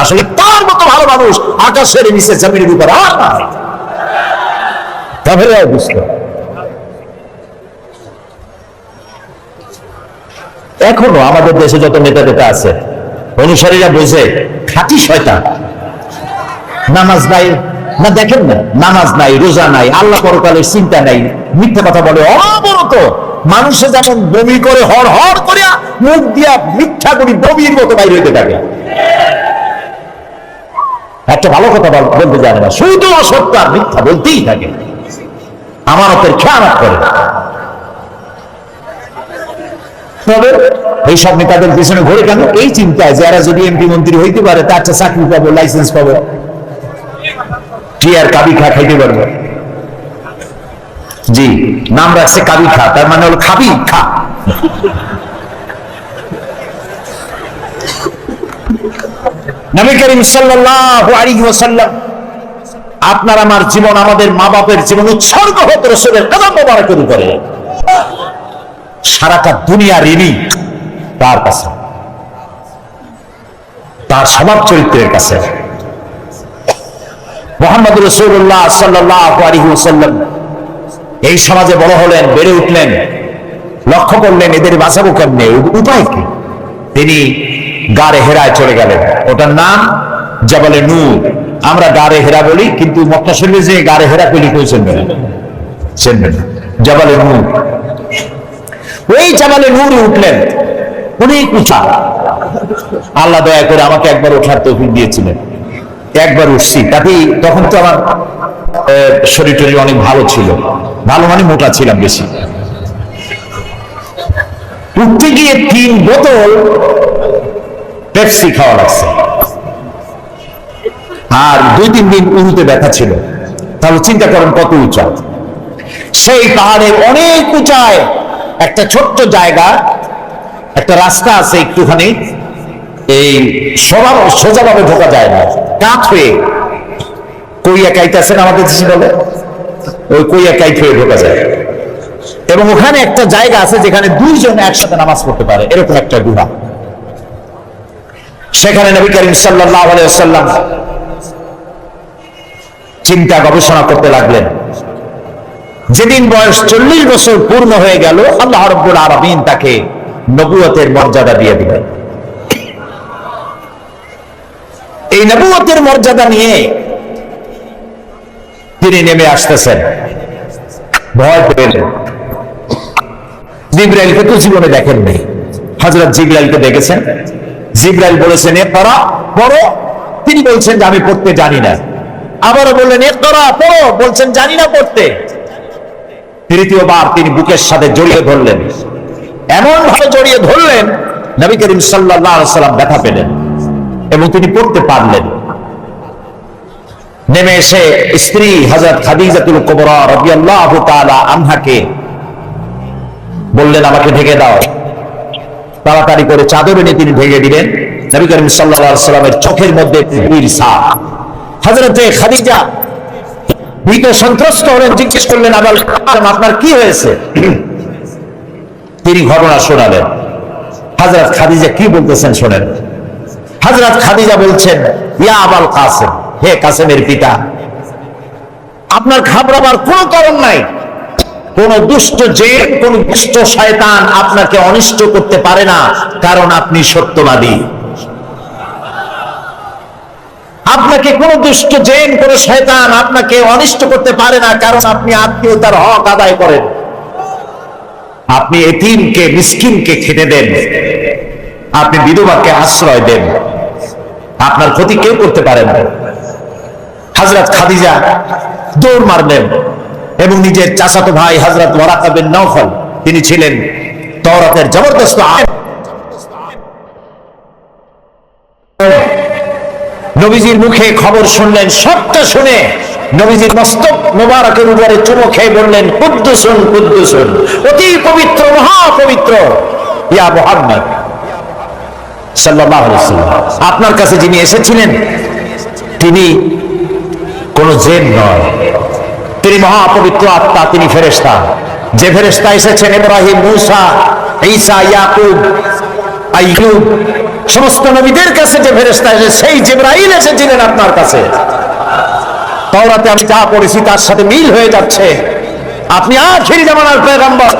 আসলে তার মতো ভালো মানুষ আকাশের নিচে জমিনের উপর আর নাই। কাফেরেরাও বুঝতো। এখনো আমাদের দেশে যত নেতা নেতা আছে, অনুসারীরা বোঝে খাঁটি শয়তান। নামাজ নাই, না দেখেন না, নামাজ নাই, রোজা নাই, আল্লাহ পরকালের চিন্তা নাই, মিথ্যা কথা বলে অনবরত। মানুষে যেমন বমি করে হড় হড় করে মুখ দিয়া মিথ্যা করি বমির মতো বাইরে হইতে থাকে। একটা ভালো কথা বলতে জানে না, শুধু অসত্য আর মিথ্যা বলতেই থাকে, আমানতের খেয়ানত করে। তবে এইসব নেতাদের পিছনে ঘুরে কেন? এই চিন্তায় যে এরা যদি এমপি মন্ত্রী হইতে পারে, তার একটা চাকরি পাবো, লাইসেন্স পাবো, টিয়ার কাবি খা খাইতে পারবো। জি, নাম রাখছে কাবি খা, তার মানে হলো খাবি খা। নবী করিম সাল্লাল্লাহু আলাইহি ওয়াসাল্লাম, আপনার আমার জীবন, আমাদের মা বাপের জীবন উৎসর্গ হতে রাসূলের কদম মোবারকের উপরে। সারাটা দুনিয়া ঋণী তার কাছে, তার স্বভাব চরিত্রের কাছে। মুহাম্মদ রাসূলুল্লাহ সাল্লাল্লাহু আলাইহি ওয়াসাল্লাম এই সমাজে বড় হলেন, বেড়ে উঠলেন, লক্ষ্য করলেন এদের বাঁচাবো কেমনে, উপায় কি? তিনি গারে হেরায় চলে গেলেন। ওটার নাম জাবালে নূর। আমরা গারে হেরা বলি, কিন্তু মক্কা শরীফে যে গারে হেরা পেলি কেউ চিনবে না, চিনবে না। জাবালে নূর, ওই জাবালে নূরে উঠলেন, অনেক উঁচা। আল্লাহ দয়া করে আমাকে একবার ওঠার তৌফিক দিয়েছিলেন, একবার উঠছি। তাতেই তখন তো আমার শরীর টরীর অনেক ভালো ছিল, ভালো মানে মোটা ছিলাম বেশি। উঠতে গিয়ে 3 বোতল পেপসি খাওয়া লাগছে, আর 2-3 দিন উরুতে ব্যথা ছিল। তাহলে চিন্তা করেন কত উঁচা। সেই পাহাড়ের অনেক উঁচায় একটা ছোট্ট জায়গা, একটা রাস্তা আছে একটুখানি, এই সোজাভাবে ঢোকা যায় না, কাঠ হয়ে কইয়া কাইতেছেন আমাদের দেশে বলে, ওই কইয়া কাইট হয়ে ঢোকা যায়। এবং ওখানে একটা জায়গা আছে যেখানে 2 জন একসাথে নামাজ পড়তে পারে, এরকম একটা গুহা। সেখানে নবী করিম সাল্লাল্লাহু আলাইহি ওয়াসাল্লাম চিন্তা গবেষণা করতে লাগলেন। যেদিন বয়স 40 বছর পূর্ণ হয়ে গেল, আল্লাহ রাব্বুল আলামিন তাকে নবুয়তের মর্যাদা দিয়ে দিলেন। এই নবুয়তের মর্যাদা নিয়ে তিনি নেমে আসতেছেন, ভয় পেলেন। জিবরাইলকে তো জীবনে দেখেন নাই, হযরত জিবরাইলকে দেখেছেন। জিবরাইল বলেছেন ইকরা, পড়ো। তিনি বলছেন যে আমি পড়তে জানি না। আবারও বললেন ইকরা, পড়ো। বলছেন জানি না পড়তে। তৃতীয়বার তিনি বুকের সাথে জড়িয়ে ধরলেন, এমন ভাবে জড়িয়ে ধরলেন নবী করিম সাল্লাল্লাহু আলাইহি ওয়াসাল্লাম ব্যথা পেলেন এবং তিনি পড়তে পারলেন। নেমে এসে স্ত্রী হযরত খাদিজাতুল কুবরা রাদিয়াল্লাহু তাআলা আনহাকে বললেন আমাকে ঢেকে দাও। তাড়াতাড়ি করে চাদর এনে তিনি ঢেকে দিলেন। নবী করিম সাল্লাল্লাহু আলাইহি ওয়াসাল্লামের চোখের মধ্যে পীর ছাপ। হযরতে খাদিজা ভীত সন্ত্রস্ত হলেন, জিজ্ঞেস করলেন আবাল কাসেম আপনার কি হয়েছে? তিনি ঘটনা শোনালেন। হযরত খাদিজা কি বলতেছেন শোনেন। হযরত খাদিজা বলছেন ইয়া আবাল কাসেম, হে কাসেমের পিতা, আপনার ঘাবড়াবার কোনো কারণ নাই। কোন দুষ্ট জিন, কোন দুষ্ট শয়তান আপনাকে অনিষ্ট করতে পারে না, কারণ আপনি সত্যবাদী। আপনাকে কোন দুষ্ট জিন, কোন শয়তান আপনাকে অনিষ্ট করতে পারে না, কারণ আপনি আত্মীয়তার হক আদায় করেন। আপনি এতিমকে মিসকিনকে খেতে দেন, আপনি বিধবাকে আশ্রয় দেন, আপনার ক্ষতি কেউ করতে পারেন না। হযরত খাদিজা দৌড় মারলেন এবং নিজের চাচাতো ভাই হযরত ওয়ারাকা বিন নওফল, তিনি ছিলেন তাওরাতের জবরদস্ত আলেম। নবীজির মুখে খবর শুনলেন, সবটা শুনে নবীজির মস্তক মোবারকের উপরে চুমো খেয়ে বললেন, কুদ্দুসুন কুদ্দুসুন, অতি পবিত্র, মহাপবিত্র ইয়া মুহাম্মদ সাল্লাল্লাহু আলাইহি ওয়াসাল্লাম। আপনার কাছে যিনি এসেছিলেন তিনি কোন জিন নয়, তিনি মহাপবিত্র আত্মা, তিনি ফেরেশতা। যে ফেরেশতা এসেছেন ইব্রাহিম, মূসা, ঈসা, ইয়াকুব, আইয়ুব, সমস্ত নবীদের কাছে যে ফেরেশতা এসেছে, সেই জিবরাইল এসেছিলেন আপনার কাছে। তাওরাতে আমি যা পড়েছি তার সাথে মিল হয়ে যাচ্ছে, আপনি আখিরি জামানার পয়গম্বর।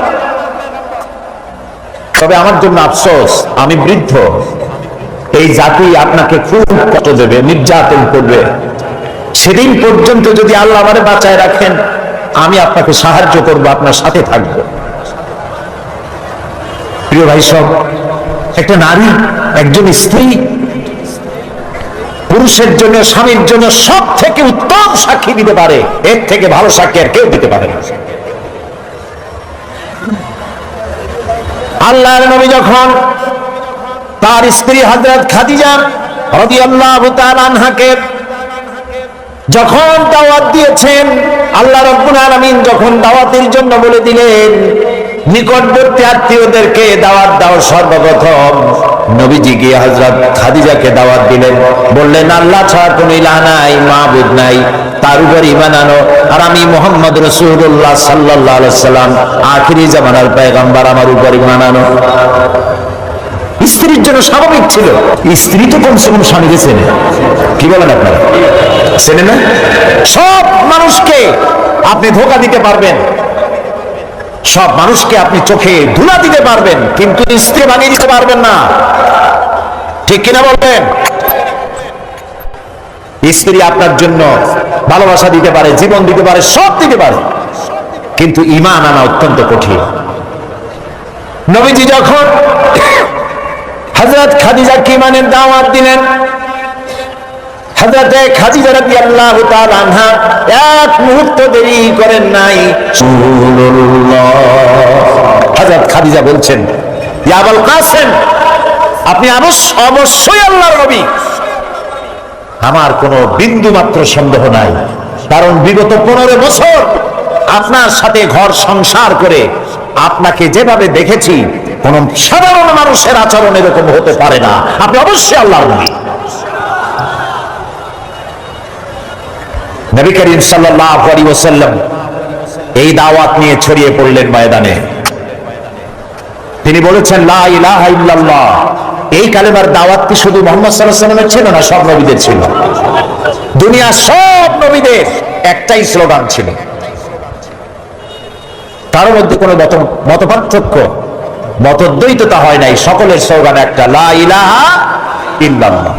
তবে আমার জন্য আফসোস, আমি বৃদ্ধ, এই জাতি আপনাকে খুব কষ্ট দেবে, নির্যাতন করবে। সেদিন পর্যন্ত যদি আল্লাহ আমারে বাঁচায় রাখেন, আমি আপনাকে সাহায্য করব, আপনার সাথে থাকব। প্রিয় ভাই সব, একটা নারী, একজন স্ত্রী পুরুষের জন্য, স্বামীর জন্য সব থেকে উত্তম সাক্ষী দিতে পারে, এর থেকে ভালো সাক্ষী আর কেউ দিতে পারে না। আল্লাহর নবী যখন তার স্ত্রী হযরত খাদিজা রাদিয়াল্লাহু তাআলা আনহাকে যখন দাওয়াত দিয়েছেন, আল্লাহ রাব্বুল আলামিন যখন দাওয়াতের জন্য বলে দিলেন, নিকটবর্তী আত্মীয়দেরকে দাওয়াত দাও, সর্বপ্রথম নবীজি গিয়ে হযরত খাদিজাকে দাওয়াত দিলেন, বললেন, আল্লাহ ছাড়া কোনো ইলাহ নাই, মাবুদ নাই, তার উপর ঈমান আনো, আর আমি মুহাম্মদ রাসূলুল্লাহ সাল্লাল্লাহু আলাইহি ওয়াসাল্লাম আখিরি জামানার পয়গম্বর, আমার উপর ঈমান আনো। স্ত্রীর জন্য স্বাভাবিক ছিল, স্ত্রী তো কমসে কম স্বামীকে চেনে, কি বলেন আপনারা, চেনে না? সব মানুষকে আপনি ধোঁকা দিতে পারবেন, সব মানুষকে আপনি চোখে ধুলা দিতে পারবেন, কিন্তু স্ত্রী ভাঙিয়ে দিতে পারবেন না, ঠিক কিনা বলবেন? স্ত্রী আপনার জন্য ভালোবাসা দিতে পারে, জীবন দিতে পারে, সব দিতে পারে, কিন্তু ঈমান আনা অত্যন্ত কঠিন। নবীজি যখন হযরত খাদিজাকে ঈমানের দাওয়াত দিলেন, হযরত খাদিজা রাদিয়াল্লাহু তাআলা আনহা এক মুহূর্ত দেরি করেন নাই। রাসূলুল্লাহ হযরত খাদিজা বলছেন, ইয়া আবুল কাসেম, আপনি অবশ্যই আল্লাহর নবী। আমার কোনো বিন্দু মাত্র সন্দেহ নাই, কারণ বিগত 15 বছর আপনার সাথে ঘর সংসার করে আপনাকে যেভাবে দেখেছি, কোন সাধারণ মানুষের আচরণ এরকম হতে পারে না, আপনি অবশ্যই আল্লাহর নবী। নবী করিম সাল্লাল্লাহু আলাইহি ওয়াসাল্লাম এই দাওয়াত নিয়ে ছড়িয়ে পড়লেন ময়দানে। তিনি বলেছেন, লা ইলাহা ইল্লাল্লাহ। এই কালেমার দাওয়াত কি শুধু মুহাম্মদ সাল্লাল্লাহু আলাইহি ওয়াসাল্লামের ছিল না, সব নবীদের ছিল। দুনিয়ার সব নবীদের একটাই স্লোগান ছিল, কারোর মধ্যে কোনো মতপার্থক্য, মতদ্বৈততা হয় নাই, সকলের স্লোগান একটা, লা ইলাহা ইল্লাল্লাহ।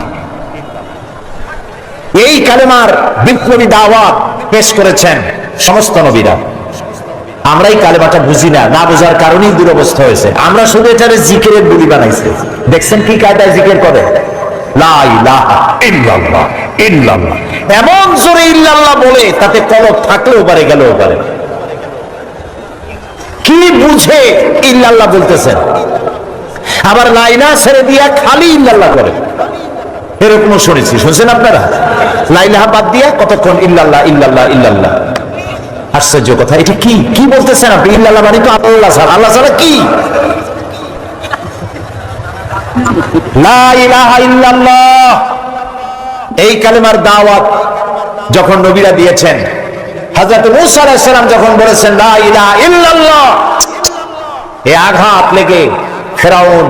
এই কালেমার বিপ্লবী দাওয়াত পেশ করেছেন সমস্ত নবীরা। আমরা এই কালেমাটা বুঝি না, না বোঝার কারণেই দুরবস্থা হয়েছে। আমরা শুধু এটারে জিকিরের বুলি বানাইছি। দেখছেন কি কায়দায় জিকির করে, লা ইলাহা ইল্লাল্লাহ ইল্লাল্লাহ, এমন জোরে ইল্লাল্লাহ বলে তাতে কলব থাকলেও পারে, গেলেও পারে। কি বুঝে ইল্লাল্লাহ বলতেছেন? আবার লা ইলাহা ছেড়ে দিয়া খালি ইল্লাল্লাহ করে, এরকমও শুনেছি, শুনছেন আপনারা? লা ইলাহা বাদ দিয়া কতক্ষণ ইল্লাল্লাহ ইল্লাল্লাহ ইল্লাল্লাহ। আশ্চর্য কথা, এটা কি কি বলতেছেন আপনি? ইল্লাল্লাহ মানে তো আল্লাহ ছাড়া, আল্লাহ ছাড়া কি? লা ইলাহা ইল্লাল্লাহ এই কালেমার দাওয়াত যখন নবীরা দিয়েছেন, হযরত মূসা আলাইহিস সালাম যখন বলেছেন লা ইলাহা ইল্লাল্লাহ, এই আঘাত লেগে ফেরাউন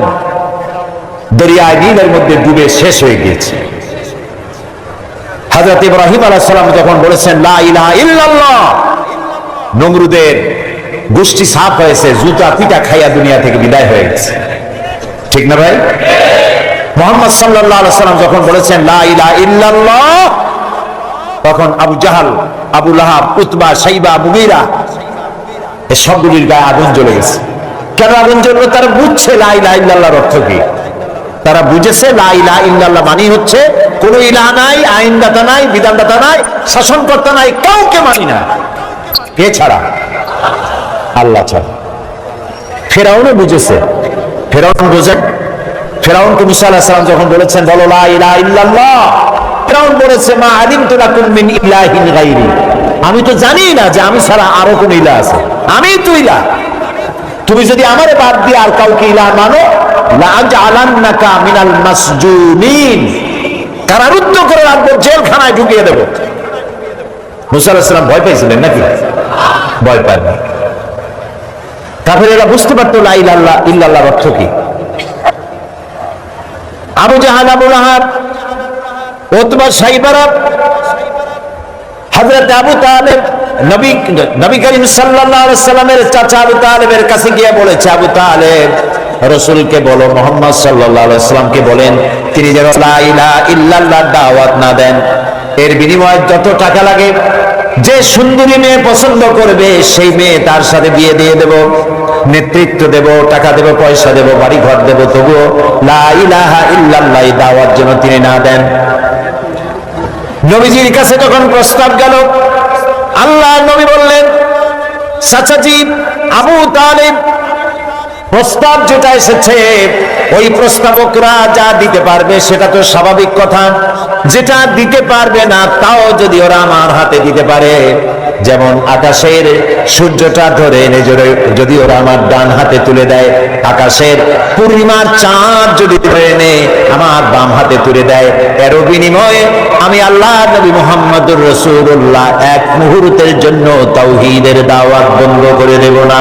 দরিয়ায় নীলের মধ্যে ডুবে শেষ হয়ে গিয়েছে। হযরত ইব্রাহিম আলাইহিস সালাম যখন বলেছেন লা ইলাহা ইল্লাল্লাহ, নমরুদের গোষ্ঠী সাফ হয়েছে, জুতা পিটা খাইয়া দুনিয়া থেকে বিদায় হয়ে গেছে, ঠিক না ভাই? মুহাম্মদ সাল্লাল্লাহু আলাইহি ওয়াসাল্লাম যখন বলেছেন লা ইলাহা ইল্লাল্লাহ, তখন আবু জাহাল, আবু লাহাব, উতবা, শাইবা, মুগীরা, এই সবগুলির গায়ে আগুন জ্বলে গেছে। কেন আগুন জ্বললো? তারা বুঝছে লা ইলাহা ইল্লাল্লাহর অর্থ কি। তারা বুঝেছে লা ইলাহা ইল্লাল্লাহ মানে হচ্ছে কোন ইলাহ নাই, আইনদাতা নাই, বিধানদাতা নাই, শাসনকর্তা নাই, কাউকে মানি না কে ছাড়া? আল্লাহ ছাড়া। ফেরাউনও বুঝেছে। ফেরাউন বোঝেন, ফেরাউনকে মুসা আলাইহিস সালাম যখন বলেছেন বলো লা ইলাহা ইল্লাল্লাহ, ফেরাউন বলেছে মা আলিমতু লাকুম মিন ইলাহিন গায়রি, আমি তো জানি না যে আমি ছাড়া আরো কোন ইলাহ আছে, আমি তো ইলাহ। তুমি যদি আমারে বাদ দিয়ে আর কাউকে ইলাহ মানো লাআজআলান্নাকা মিনাল মাসজুনিন, কারারুদ্ধ করে রাখবো, জেলখানায় ঢুকিয়ে দেব। মুসা আলাইহিস সালাম ভয় পেয়েছিলেন নাকি? ভয় পায় না। কাফেরেরা বুঝতে পারতো লা ইলাহা ইল্লাল্লাহর অর্থ কি। আবু জাহাল, আবু লাহাব, উতবা, শাইবা, হযরত আবু তালেব নবী করিম সাল্লাল্লাহু আলাইহি সাল্লামের চাচা আবু তালেবের কাছে গিয়ে বলেছে, আবু তালেব রাসূলকে বলো, মুহাম্মদ সাল্লাল্লাহু আলাইহি সাল্লামকে বলেন তিনি যেন লা ইলাহা ইল্লাল্লাহর দাওয়াত না দেন, এর বিনিময়ে যত টাকা লাগে, যে সুন্দরী মেয়ে পছন্দ করবে সেই মেয়ে তার সাথে বিয়ে দিয়ে দেব, নেতৃত্ব দেব, টাকা দেব, পয়সা দেব, বাড়ি ঘর দেব, তবুও লা ইলাহা ইল্লাল্লাহ দাওয়াত যেন তিনি না দেন। নবীজির কাছে যখন প্রস্তাব গেল, আল্লাহ নবী বললেন চাচাজি আবু তালেব, প্রস্তাব যেটা এসেছে ওই প্রস্তাবকরা যা দিতে পারবে সেটা তো স্বাভাবিক কথা, যেটা দিতে পারবে না তাও যদি ওরা আমার হাতে দিতে পারে, যেমন আকাশের সূর্যটা ধরে এনে যদি ওরা আমার ডান হাতে তুলে দেয়, আকাশের পূর্ণিমার চাঁদ যদি ধরে এনে আমার বাম হাতে তুলে দেয়, এরও বিনিময়ে আমি আল্লাহ নবী মুহাম্মদুর রাসূলুল্লাহ এক মুহূর্তের জন্য তাওহীদের দাওয়াত বন্ধ করে দেব না।